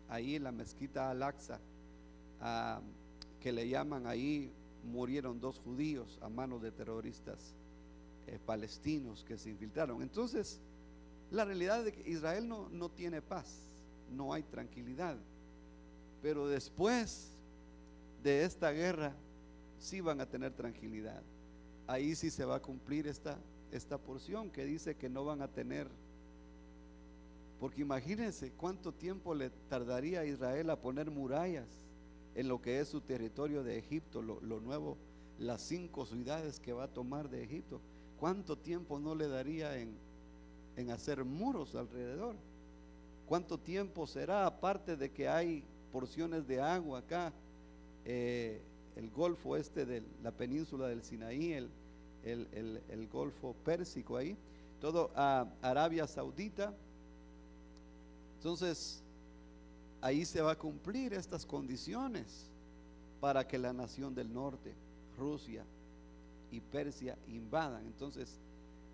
ahí, la mezquita Al-Aqsa, que le llaman ahí, murieron 2 judíos a manos de terroristas palestinos que se infiltraron. Entonces, la realidad es que Israel no tiene paz, no hay tranquilidad, pero después de esta guerra sí van a tener tranquilidad. Ahí sí se va a cumplir esta porción que dice que no van a tener, porque imagínense cuánto tiempo le tardaría a Israel a poner murallas en lo que es su territorio de Egipto, lo nuevo, las 5 ciudades que va a tomar de Egipto. ¿Cuánto tiempo no le daría en hacer muros alrededor? ¿Cuánto tiempo será? Aparte de que hay porciones de agua acá, el golfo de la península del Sinaí, el golfo Pérsico ahí, todo Arabia Saudita. Entonces ahí se va a cumplir estas condiciones para que la nación del norte, Rusia y Persia, invadan. Entonces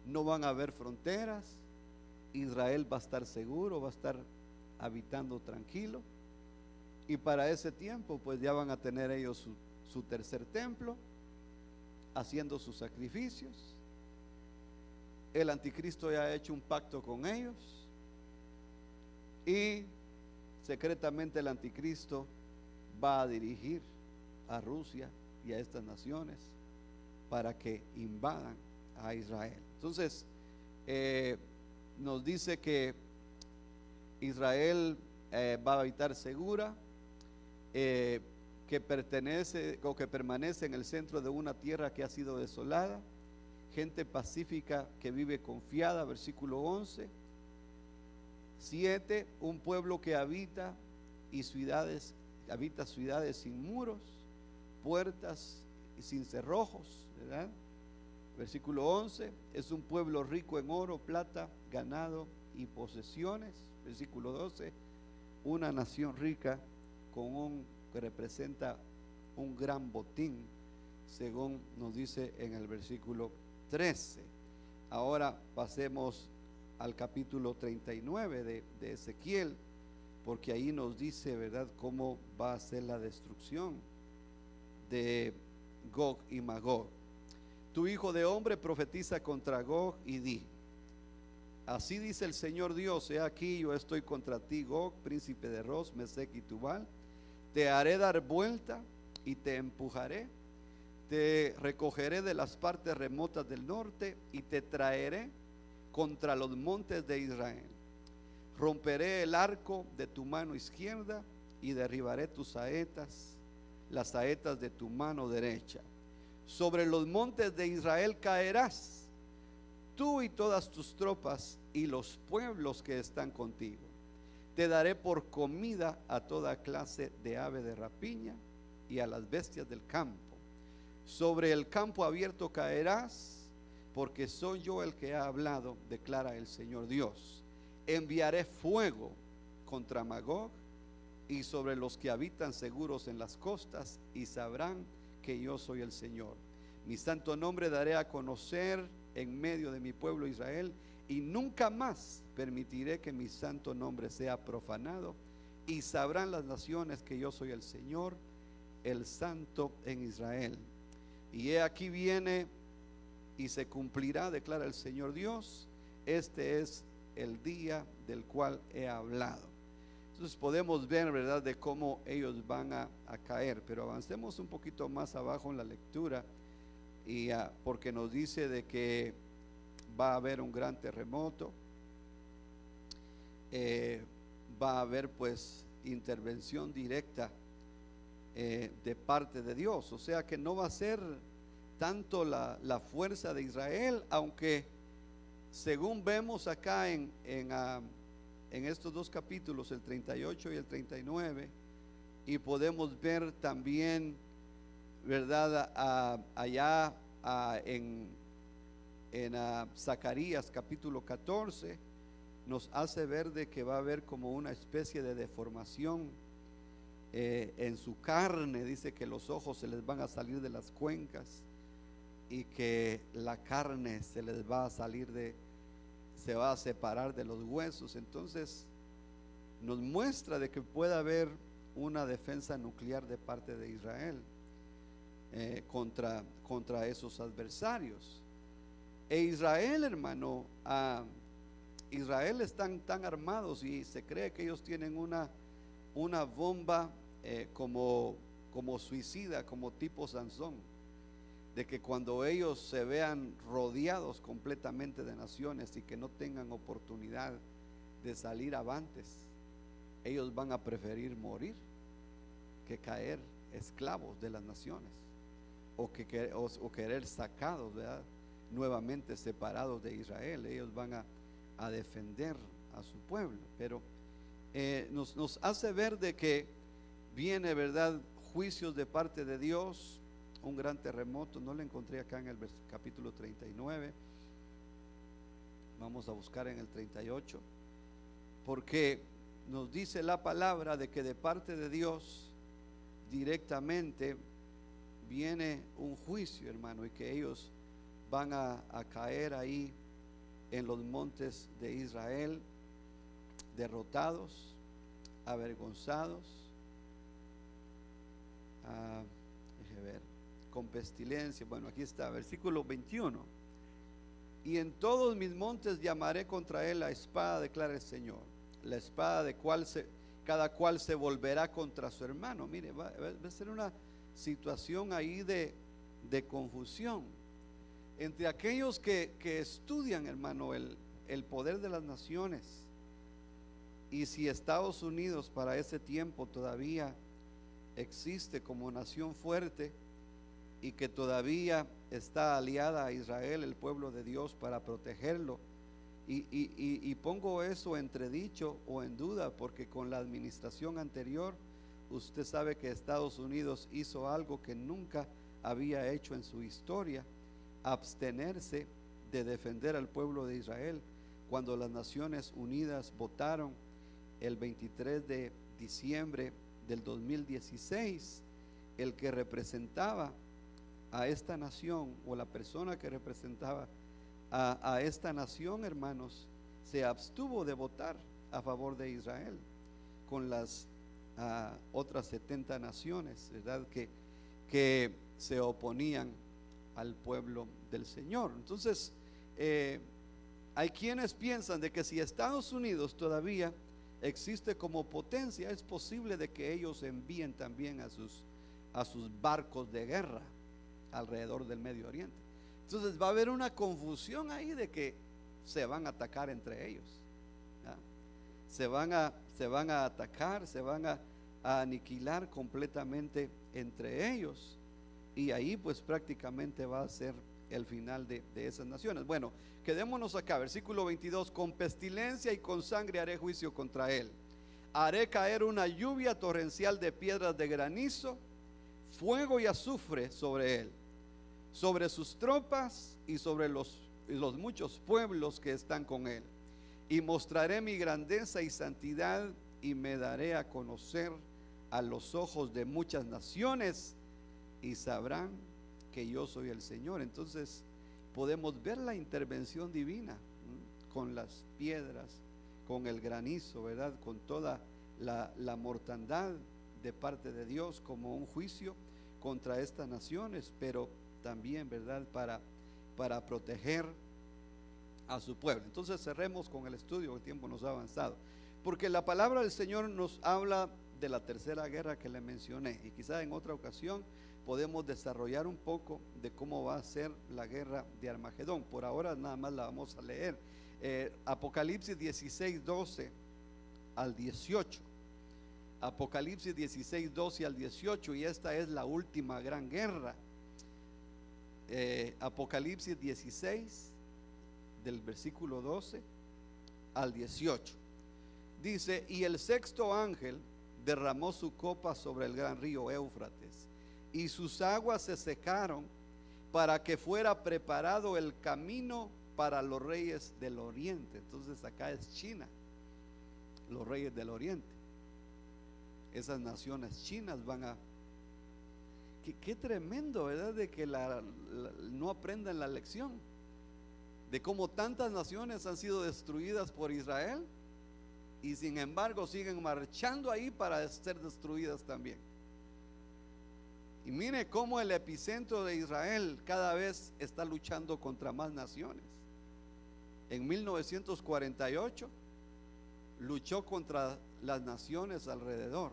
no van a haber fronteras, Israel va a estar seguro, va a estar habitando tranquilo, y para ese tiempo pues ya van a tener ellos su tercer templo, haciendo sus sacrificios. El anticristo ya ha hecho un pacto con ellos, y secretamente el anticristo va a dirigir a Rusia y a estas naciones para que invadan a Israel. Entonces nos dice que Israel va a habitar segura, que pertenece o que permanece en el centro de una tierra que ha sido desolada, gente pacífica que vive confiada, versículo 11. 7, un pueblo que habita ciudades sin muros, puertas y sin cerrojos, ¿verdad? Versículo 11, es un pueblo rico en oro, plata, ganado y posesiones. Versículo 12, una nación rica que representa un gran botín, según nos dice en el versículo 13. Ahora pasemos al capítulo 39 de Ezequiel, porque ahí nos dice, ¿verdad?, cómo va a ser la destrucción de Gog y Magog. Tu hijo de hombre profetiza contra Gog y di: así dice el Señor Dios, he aquí yo estoy contra ti, Gog, príncipe de Ros, Mesec y Tubal. Te haré dar vuelta y te empujaré, te recogeré de las partes remotas del norte y te traeré contra los montes de Israel. Romperé el arco de tu mano izquierda y derribaré tus saetas, las saetas de tu mano derecha. Sobre los montes de Israel caerás, tú y todas tus tropas y los pueblos que están contigo. Te daré por comida a toda clase de ave de rapiña y a las bestias del campo. Sobre el campo abierto caerás, porque soy yo el que ha hablado, declara el Señor Dios. Enviaré fuego contra Magog y sobre los que habitan seguros en las costas, y sabrán que yo soy el Señor. Mi santo nombre daré a conocer en medio de mi pueblo Israel, y nunca más permitiré que mi santo nombre sea profanado, y sabrán las naciones que yo soy el Señor, el Santo en Israel. Y he aquí viene y se cumplirá, declara el Señor Dios. Este es el día del cual he hablado. Entonces podemos ver, ¿verdad?, de cómo ellos van a caer. Pero avancemos un poquito más abajo en la lectura, y porque nos dice de que va a haber un gran terremoto, va a haber pues intervención directa de parte de Dios. O sea que no va a ser tanto la fuerza de Israel, aunque según vemos acá en estos 2 capítulos, el 38 y el 39, y podemos ver también, ¿verdad?, allá en Zacarías capítulo 14, nos hace ver de que va a haber como una especie de deformación en su carne. Dice que los ojos se les van a salir de las cuencas y que la carne se les va a salir se va a separar de los huesos. Entonces nos muestra de que puede haber una defensa nuclear de parte de Israel contra esos adversarios. E Israel, hermano, Israel están tan armados y se cree que ellos tienen una bomba como suicida, como tipo Sansón, de que cuando ellos se vean rodeados completamente de naciones y que no tengan oportunidad de salir avantes, ellos van a preferir morir que caer esclavos de las naciones o querer sacados, ¿verdad?, nuevamente separados de Israel. Ellos van a defender a su pueblo. Pero nos hace ver de que viene, ¿verdad?, juicios de parte de Dios, un gran terremoto. No lo encontré acá en el capítulo 39. Vamos a buscar en el 38, porque nos dice la palabra de que de parte de Dios directamente viene un juicio, hermano, y que ellos van a caer ahí en los montes de Israel, derrotados, avergonzados, déjeme ver, con pestilencia. Bueno, aquí está, versículo 21. Y en todos mis montes llamaré contra él la espada, declara el Señor, la espada de cada cual se volverá contra su hermano. Mire, va a ser una situación ahí de confusión entre aquellos que estudian, hermano, el poder de las naciones, y si Estados Unidos para ese tiempo todavía existe como nación fuerte y que todavía está aliada a Israel, el pueblo de Dios, para protegerlo. Y pongo eso entredicho o en duda, porque con la administración anterior, usted sabe que Estados Unidos hizo algo que nunca había hecho en su historia: abstenerse de defender al pueblo de Israel. Cuando las Naciones Unidas votaron el 23 de diciembre del 2016, el que representaba a esta nación, o la persona que representaba a esta nación, hermanos, se abstuvo de votar a favor de Israel con las otras 70 naciones, ¿verdad?, que se oponían al pueblo del Señor. Entonces hay quienes piensan de que si Estados Unidos todavía existe como potencia, es posible de que ellos envíen también a sus barcos de guerra alrededor del Medio Oriente. Entonces va a haber una confusión ahí de que se van a atacar entre ellos, ¿ya? Se van a atacar, se van a aniquilar completamente entre ellos, y ahí pues prácticamente va a ser el final de esas naciones. Bueno, quedémonos acá, versículo 22. Con pestilencia y con sangre haré juicio contra él, haré caer una lluvia torrencial de piedras de granizo, fuego y azufre sobre él, sobre sus tropas y sobre los muchos pueblos que están con él, y mostraré mi grandeza y santidad, y me daré a conocer a los ojos de muchas naciones, y sabrán que yo soy el Señor. Entonces podemos ver la intervención divina, con las piedras, con el granizo, ¿verdad?, con toda la mortandad de parte de Dios, como un juicio contra estas naciones, pero también, ¿verdad?, para proteger a su pueblo. Entonces cerremos con el estudio, el tiempo nos ha avanzado, porque la palabra del Señor nos habla de la tercera guerra que le mencioné, y quizá en otra ocasión podemos desarrollar un poco de cómo va a ser la guerra de Armagedón. Por ahora nada más la vamos a leer. Apocalipsis 16, 12 al 18. Apocalipsis 16, 12 al 18, y esta es la última gran guerra. Apocalipsis 16, del versículo 12 al 18. Dice: y el sexto ángel derramó su copa sobre el gran río Éufrates, y sus aguas se secaron, para que fuera preparado el camino para los reyes del oriente. Entonces acá es China, los reyes del oriente. Esas naciones chinas van a... Qué tremendo, ¿verdad? De que no aprendan la lección de cómo tantas naciones han sido destruidas por Israel y sin embargo siguen marchando ahí para ser destruidas también. Y mire cómo el epicentro de Israel cada vez está luchando contra más naciones. En 1948 luchó contra las naciones alrededor,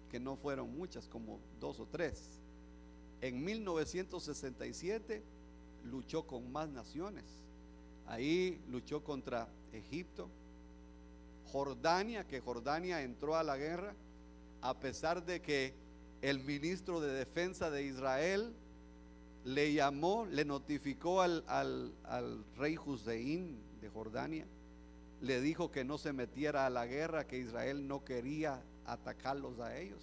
que no fueron muchas, como 2 o 3. En 1967 luchó con más naciones. Ahí luchó contra Egipto, Jordania, que Jordania entró a la guerra a pesar de que el ministro de defensa de Israel le llamó, le notificó al rey Hussein de Jordania, le dijo que no se metiera a la guerra, que Israel no quería atacarlos a ellos,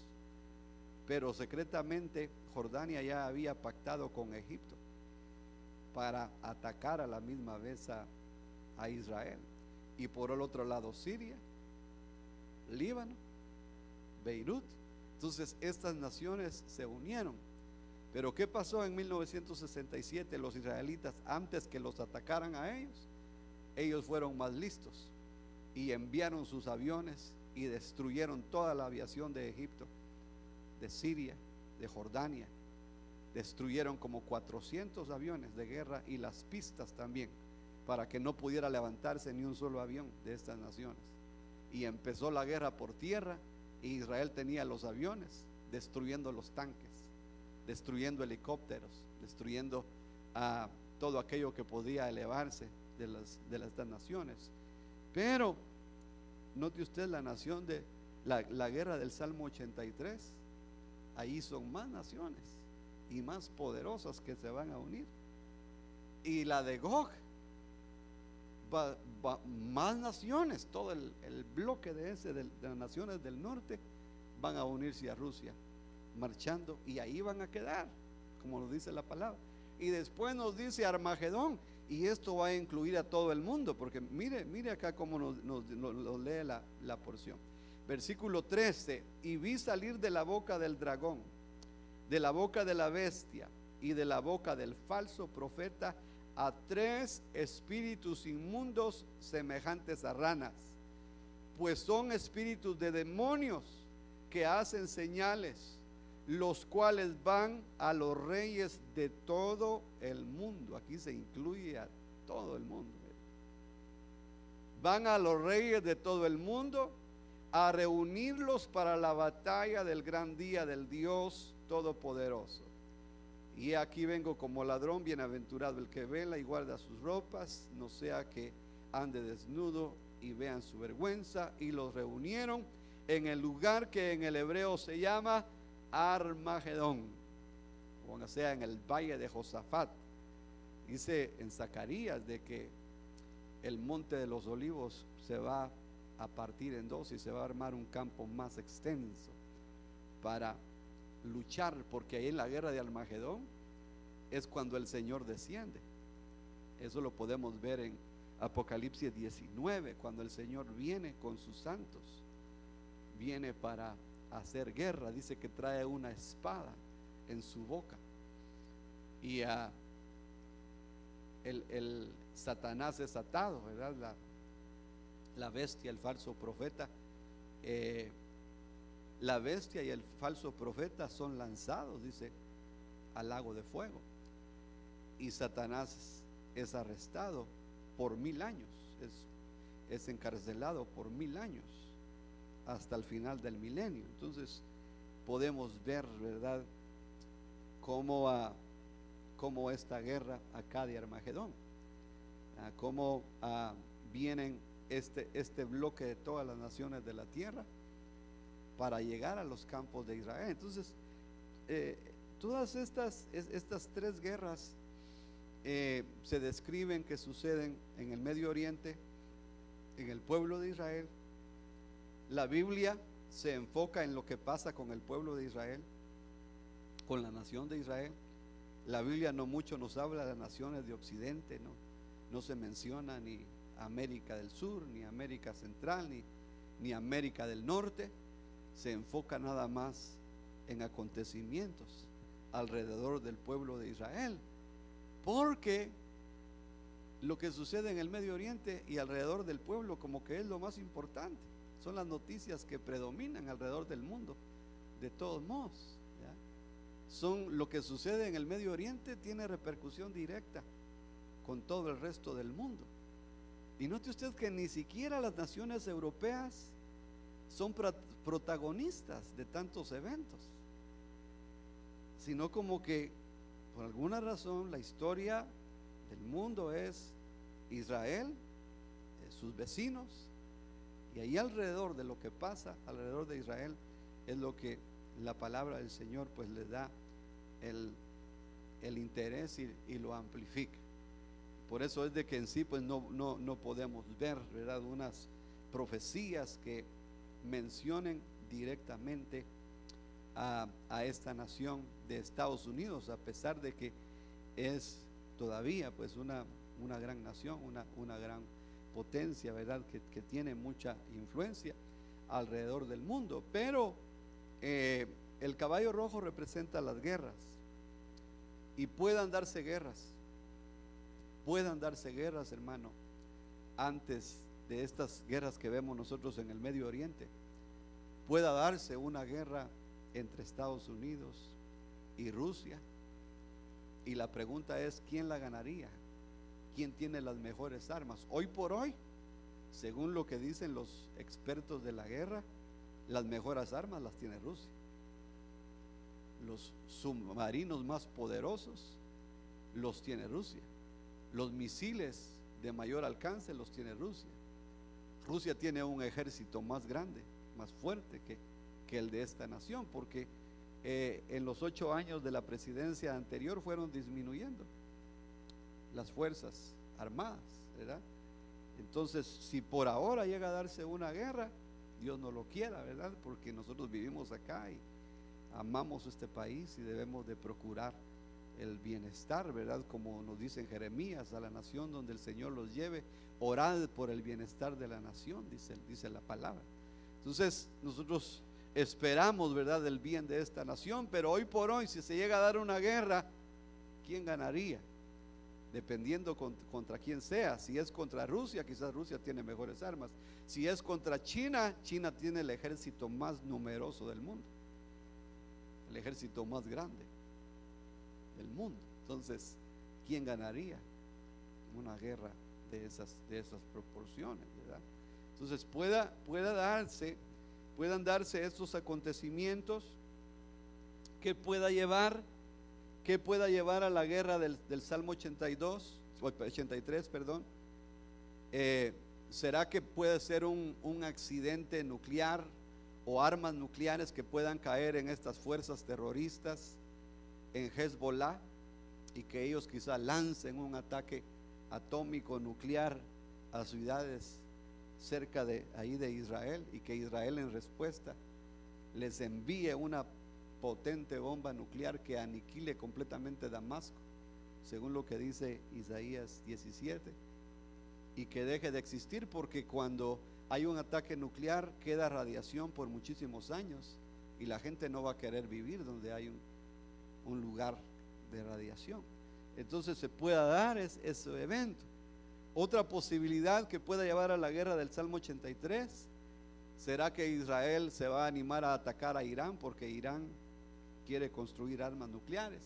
pero secretamente Jordania ya había pactado con Egipto para atacar a la misma vez a Israel. Y por el otro lado Siria, Líbano, Beirut. Entonces estas naciones se unieron. Pero ¿qué pasó en 1967? Los israelitas, antes que los atacaran a ellos fueron más listos y enviaron sus aviones y destruyeron toda la aviación de Egipto, de Siria, de Jordania. Destruyeron como 400 aviones de guerra y las pistas también, para que no pudiera levantarse ni un solo avión de estas naciones. Y empezó la guerra por tierra, y Israel tenía los aviones destruyendo los tanques, destruyendo helicópteros, destruyendo todo aquello que podía elevarse de estas naciones. Pero note usted la nación de la guerra del Salmo 83. Ahí son más naciones y más poderosas que se van a unir. Y la de Gog, más naciones, todo el bloque de las naciones del norte van a unirse a Rusia, marchando, y ahí van a quedar, como nos dice la palabra. Y después nos dice Armagedón, y esto va a incluir a todo el mundo, porque mire acá cómo nos lee la porción. Versículo 13: y vi salir de la boca del dragón, de la boca de la bestia y de la boca del falso profeta a 3 espíritus inmundos semejantes a ranas, pues son espíritus de demonios que hacen señales, los cuales van a los reyes de todo el mundo. Aquí se incluye a todo el mundo. Van a los reyes de todo el mundo a reunirlos para la batalla del gran día del Dios Todopoderoso. Y aquí vengo como ladrón, bienaventurado el que vela y guarda sus ropas, no sea que ande desnudo y vean su vergüenza. Y los reunieron en el lugar que en el hebreo se llama Armagedón, o sea, en el valle de Josafat. Dice en Zacarías de que el monte de los olivos se va a partir en dos y se va a armar un campo más extenso para luchar, porque ahí en la guerra de Armagedón es cuando el Señor desciende. Eso lo podemos ver en Apocalipsis 19, cuando el Señor viene con sus santos, viene para hacer guerra. Dice que trae una espada en su boca, y el Satanás es atado, ¿verdad? La bestia, el falso profeta, la bestia y el falso profeta son lanzados, dice, al lago de fuego, y Satanás es arrestado por 1000 años, es encarcelado por 1000 años hasta el final del milenio. Entonces podemos ver, ¿verdad?, cómo esta guerra acá de Armagedón, cómo vienen este bloque de todas las naciones de la tierra para llegar a los campos de Israel. Entonces todas estas 3 guerras se describen que suceden en el Medio Oriente, en el pueblo de Israel. La Biblia se enfoca en lo que pasa con el pueblo de Israel, con la nación de Israel. La Biblia no mucho nos habla de las naciones de Occidente, ¿no? no se menciona ni América del Sur, ni América Central, ni América del Norte. Se enfoca nada más en acontecimientos alrededor del pueblo de Israel, porque lo que sucede en el Medio Oriente y alrededor del pueblo como que es lo más importante, son las noticias que predominan alrededor del mundo. De todos modos, ¿ya? Son lo que sucede en el Medio Oriente tiene repercusión directa con todo el resto del mundo. Y note usted que ni siquiera las naciones europeas son protagonistas de tantos eventos, sino como que por alguna razón la historia del mundo es Israel, sus vecinos, y ahí alrededor de lo que pasa alrededor de Israel es lo que la palabra del Señor pues le da el interés y lo amplifica. Por eso es de que en sí pues no podemos ver, ¿verdad?, unas profecías que mencionen directamente a esta nación de Estados Unidos, a pesar de que es todavía pues una gran nación, una gran potencia, ¿verdad?, que tiene mucha influencia alrededor del mundo. Pero el caballo rojo representa las guerras, y puedan darse guerras, hermano, antes de estas guerras que vemos nosotros en el Medio Oriente. Pueda darse una guerra entre Estados Unidos y Rusia, y la pregunta es: ¿quién la ganaría? ¿Quién tiene las mejores armas? Hoy por hoy, según lo que dicen los expertos de la guerra, las mejores armas las tiene Rusia. Los submarinos más poderosos los tiene Rusia. Los misiles de mayor alcance los tiene Rusia. Rusia tiene un ejército más grande, más fuerte que el de esta nación, porque en los 8 años de la presidencia anterior fueron disminuyendo las fuerzas armadas, ¿verdad? Entonces, si por ahora llega a darse una guerra, Dios no lo quiera, ¿verdad?, porque nosotros vivimos acá y amamos este país y debemos de procurar el bienestar, ¿verdad?, como nos dice en Jeremías: a la nación donde el Señor los lleve, orad por el bienestar de la nación, dice la palabra. Entonces nosotros esperamos, ¿verdad?, el bien de esta nación, pero hoy por hoy, si se llega a dar una guerra, ¿quién ganaría? Dependiendo contra quién sea. Si es contra Rusia, quizás Rusia tiene mejores armas. Si es contra China, China tiene el ejército más numeroso del mundo, el ejército más grande del mundo. Entonces, ¿quién ganaría una guerra de esas proporciones, ¿verdad? Entonces puedan darse estos acontecimientos que pueda llevar a la guerra del Salmo 83, perdón. ¿Será que puede ser un accidente nuclear o armas nucleares que puedan caer en estas fuerzas terroristas, en Hezbollah, y que ellos quizá lancen un ataque atómico nuclear a ciudades cerca de ahí de Israel, y que Israel en respuesta les envíe una potente bomba nuclear que aniquile completamente Damasco, según lo que dice Isaías 17, y que deje de existir? Porque cuando hay un ataque nuclear queda radiación por muchísimos años, y la gente no va a querer vivir donde hay un lugar de radiación. Entonces se pueda dar ese evento. Otra posibilidad que pueda llevar a la guerra del Salmo 83: ¿será que Israel se va a animar a atacar a Irán? Porque Irán quiere construir armas nucleares,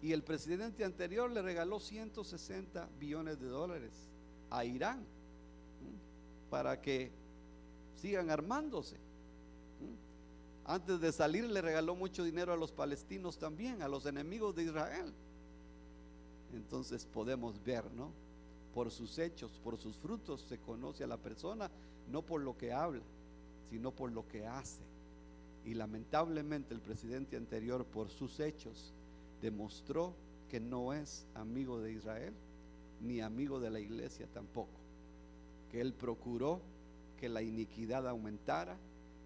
y el presidente anterior le regaló 160 billones de dólares a Irán para que sigan armándose. Antes de salir le regaló mucho dinero a los palestinos también, a los enemigos de Israel. Entonces podemos ver, ¿no?, por sus hechos, por sus frutos se conoce a la persona, no por lo que habla, sino por lo que hace. Y lamentablemente el presidente anterior, por sus hechos, demostró que no es amigo de Israel, ni amigo de la iglesia tampoco. Que él procuró que la iniquidad aumentara,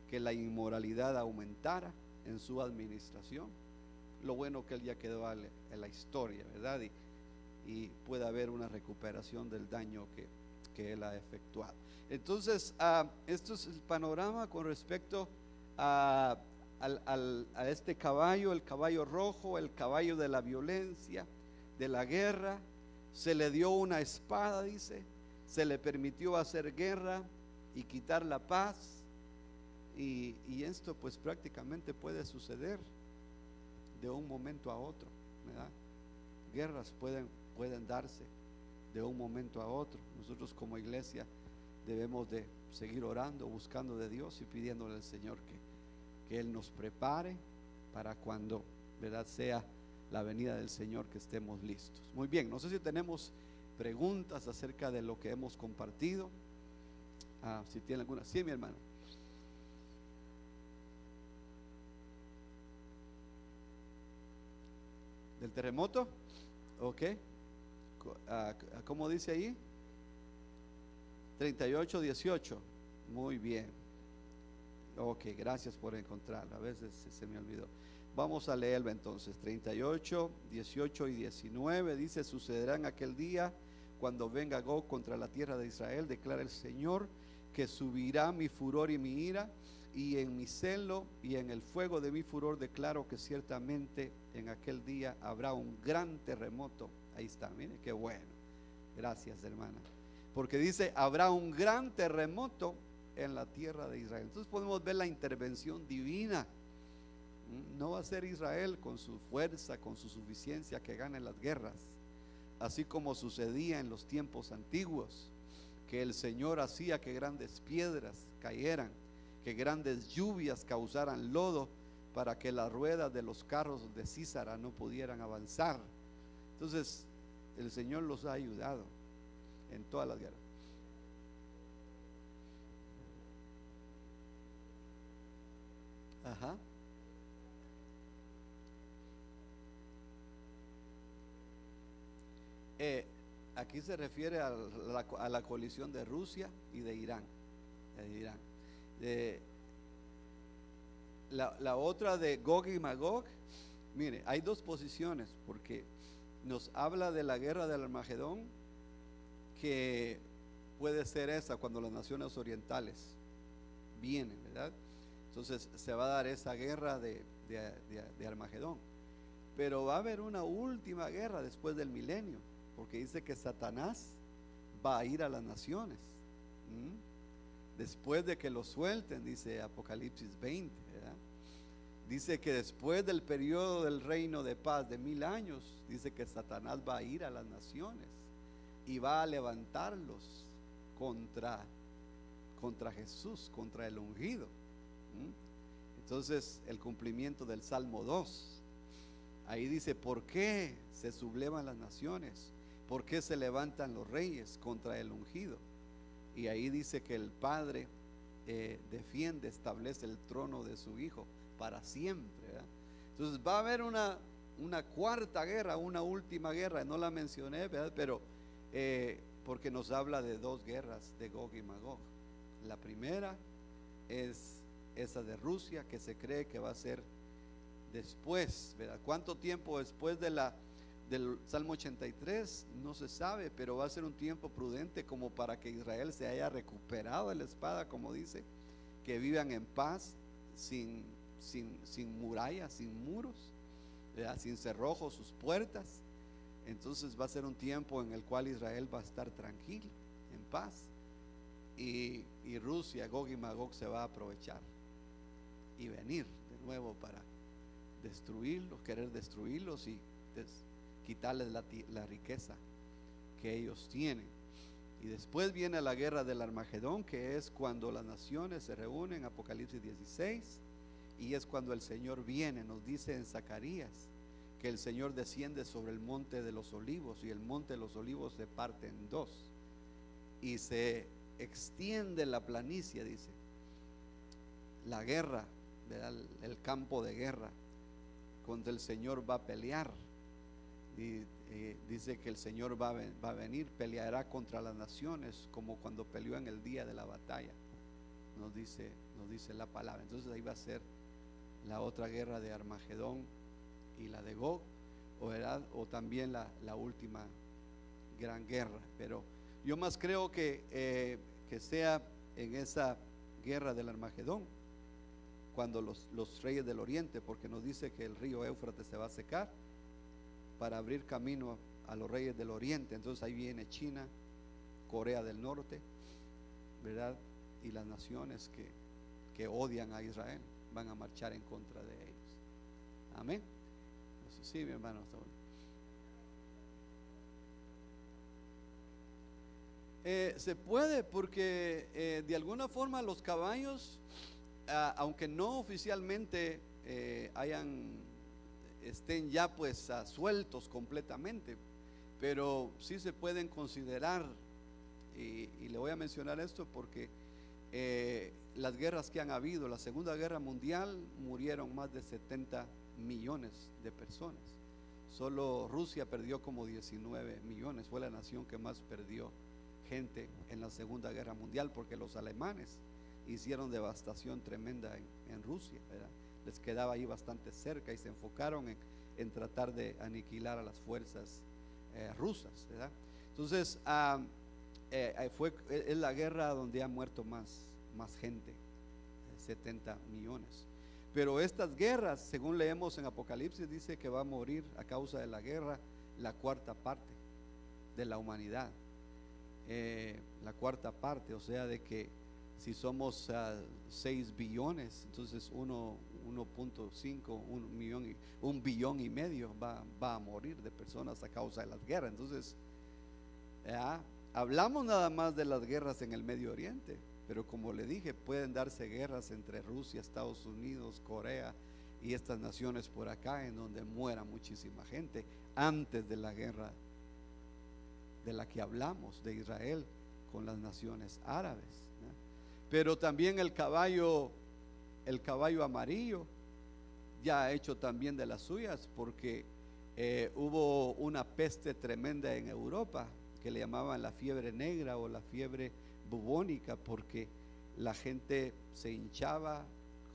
que la inmoralidad aumentara en su administración. Lo bueno que él ya quedó en la historia, ¿verdad? y pueda haber una recuperación del daño que él ha efectuado. Entonces, esto es el panorama con respecto a este caballo, el caballo rojo, el caballo de la violencia, de la guerra. Se le dio una espada, dice, se le permitió hacer guerra y quitar la paz, y esto pues prácticamente puede suceder de un momento a otro, ¿verdad? Guerras pueden darse de un momento a otro. Nosotros como iglesia debemos de seguir orando, buscando de Dios y pidiéndole al Señor que Él nos prepare para cuando, ¿verdad?, sea la venida del Señor, que estemos listos. Muy bien, no sé si tenemos preguntas acerca de lo que hemos compartido. Si tienen alguna. Sí, mi hermano. ¿Del terremoto? Ok. ¿Cómo dice ahí? 38:18. Muy bien. Ok, gracias por encontrarlo. A veces se me olvidó. Vamos a leerlo entonces. 38, 18 y 19 dice: sucederá en aquel día, cuando venga Gog contra la tierra de Israel, declara el Señor, que subirá mi furor y mi ira, y en mi celo y en el fuego de mi furor declaro que ciertamente en aquel día habrá un gran terremoto. Ahí está, mire qué bueno. Gracias, hermana. Porque dice, habrá un gran terremoto en la tierra de Israel. Entonces podemos ver la intervención divina. No va a ser Israel con su fuerza, con su suficiencia, que gane las guerras, así como sucedía en los tiempos antiguos, que el Señor hacía que grandes piedras cayeran, que grandes lluvias causaran lodo, para que las ruedas de los carros de Císara no pudieran avanzar. Entonces el Señor los ha ayudado en todas las guerras. Ajá. Aquí se refiere a la coalición de Rusia y de Irán. La otra de Gog y Magog, mire, hay dos posiciones, porque nos habla de la guerra del Armagedón, que puede ser esa cuando las naciones orientales vienen, ¿verdad? Entonces se va a dar esa guerra de Armagedón, pero va a haber una última guerra después del milenio, porque dice que Satanás va a ir a las naciones. Después de que lo suelten, dice Apocalipsis 20, ¿verdad? Dice que después del periodo del reino de paz de 1000 años, dice que Satanás va a ir a las naciones y va a levantarlos contra Jesús, contra el ungido. Entonces el cumplimiento del Salmo 2, ahí dice: ¿por qué se sublevan las naciones? ¿Por qué se levantan los reyes contra el ungido? Y ahí dice que el Padre defiende, establece el trono de su Hijo para siempre, ¿verdad? Entonces va a haber una cuarta guerra, una última guerra. No la mencioné, ¿verdad? Pero porque nos habla de dos guerras de Gog y Magog. La primera es esa de Rusia, que se cree que va a ser después, ¿verdad? ¿Cuánto tiempo después del Salmo 83? No se sabe, pero va a ser un tiempo prudente, como para que Israel se haya recuperado de la espada, como dice, que vivan en paz, sin murallas, sin muros, ¿verdad?, sin cerrojos sus puertas. Entonces va a ser un tiempo en el cual Israel va a estar tranquilo, en paz, y Rusia, Gog y Magog, se va a aprovechar y venir de nuevo para destruirlos, querer destruirlos y quitarles la riqueza que ellos tienen. Y después viene la guerra del Armagedón, que es cuando las naciones se reúnen, Apocalipsis 16, y es cuando el Señor viene. Nos dice en Zacarías que el Señor desciende sobre el monte de los olivos, y el monte de los olivos se parte en dos y se extiende la planicie, dice, la guerra, ¿verdad?, el campo de guerra donde el Señor va a pelear. Y dice que el Señor va a venir, peleará contra las naciones, como cuando peleó en el día de la batalla, nos dice la palabra. Entonces ahí va a ser la otra guerra de Armagedón y la de Gog, o también la última gran guerra. Pero yo más creo que sea en esa guerra del Armagedón, cuando los reyes del oriente, porque nos dice que el río Éufrates se va a secar para abrir camino a los reyes del oriente. Entonces ahí viene China, Corea del Norte, ¿verdad? Y las naciones que odian a Israel van a marchar en contra de ellos. Amén. Entonces, sí, mi hermano. Se puede, porque de alguna forma los caballos, aunque no oficialmente estén ya pues sueltos completamente, pero sí se pueden considerar, y le voy a mencionar esto porque las guerras que han habido, la Segunda Guerra Mundial, murieron más de 70 millones de personas. Solo Rusia perdió como 19 millones, fue la nación que más perdió gente en la Segunda Guerra Mundial, porque los alemanes hicieron devastación tremenda en Rusia, ¿verdad? Les quedaba ahí bastante cerca y se enfocaron en tratar de aniquilar a las fuerzas rusas, ¿verdad? Entonces es la guerra donde ha muerto más gente, 70 millones. Pero estas guerras, según leemos en Apocalipsis, dice que va a morir a causa de la guerra la cuarta parte de la humanidad. La cuarta parte, o sea, de que si somos 6 billones, entonces 1.5, 1 billón y medio va a morir de personas a causa de las guerras. Entonces, hablamos nada más de las guerras en el Medio Oriente, pero como le dije, pueden darse guerras entre Rusia, Estados Unidos, Corea y estas naciones por acá, en donde muera muchísima gente antes de la guerra de la que hablamos, de Israel con las naciones árabes, ¿no? Pero también el caballo amarillo ya ha hecho también de las suyas, porque hubo una peste tremenda en Europa que le llamaban la fiebre negra o la fiebre bubónica, porque la gente se hinchaba,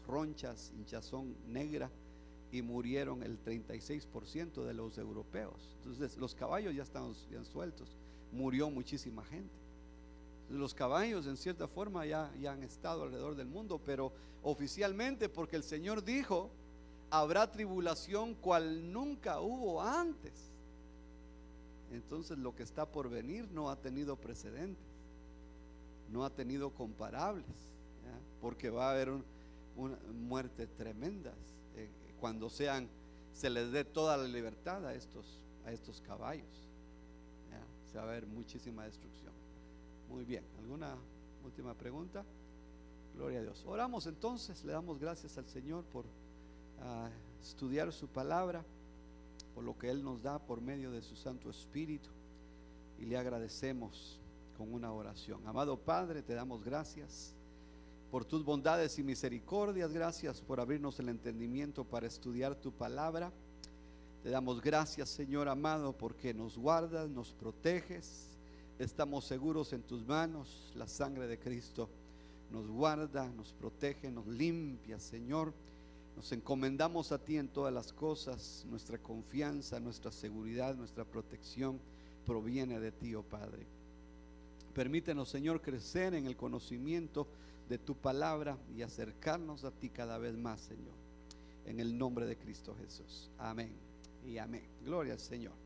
ronchas, hinchazón negra, y murieron el 36% de los europeos. Entonces los caballos ya están sueltos, murió muchísima gente. Los caballos en cierta forma ya han estado alrededor del mundo, pero oficialmente, porque el Señor dijo: habrá tribulación cual nunca hubo antes. Entonces lo que está por venir no ha tenido precedentes, no ha tenido comparables, ¿ya? Porque va a haber una muerte tremendas cuando se les dé toda la libertad a estos caballos, ¿ya? Se va a ver muchísima destrucción. Muy bien, ¿alguna última pregunta? Gloria a Dios. Oramos entonces, le damos gracias al Señor por estudiar su palabra, por lo que Él nos da por medio de su Santo Espíritu, y le agradecemos con una oración. Amado Padre, te damos gracias por tus bondades y misericordias. Gracias por abrirnos el entendimiento para estudiar tu palabra. Te damos gracias, Señor amado, porque nos guardas, nos proteges. Estamos seguros en tus manos. La sangre de Cristo nos guarda, nos protege, nos limpia, Señor. Nos encomendamos a ti en todas las cosas. Nuestra confianza, nuestra seguridad, nuestra protección proviene de ti, oh Padre. Permítenos, Señor, crecer en el conocimiento de tu palabra y acercarnos a ti cada vez más, Señor, en el nombre de Cristo Jesús. Amén y amén. Gloria al Señor.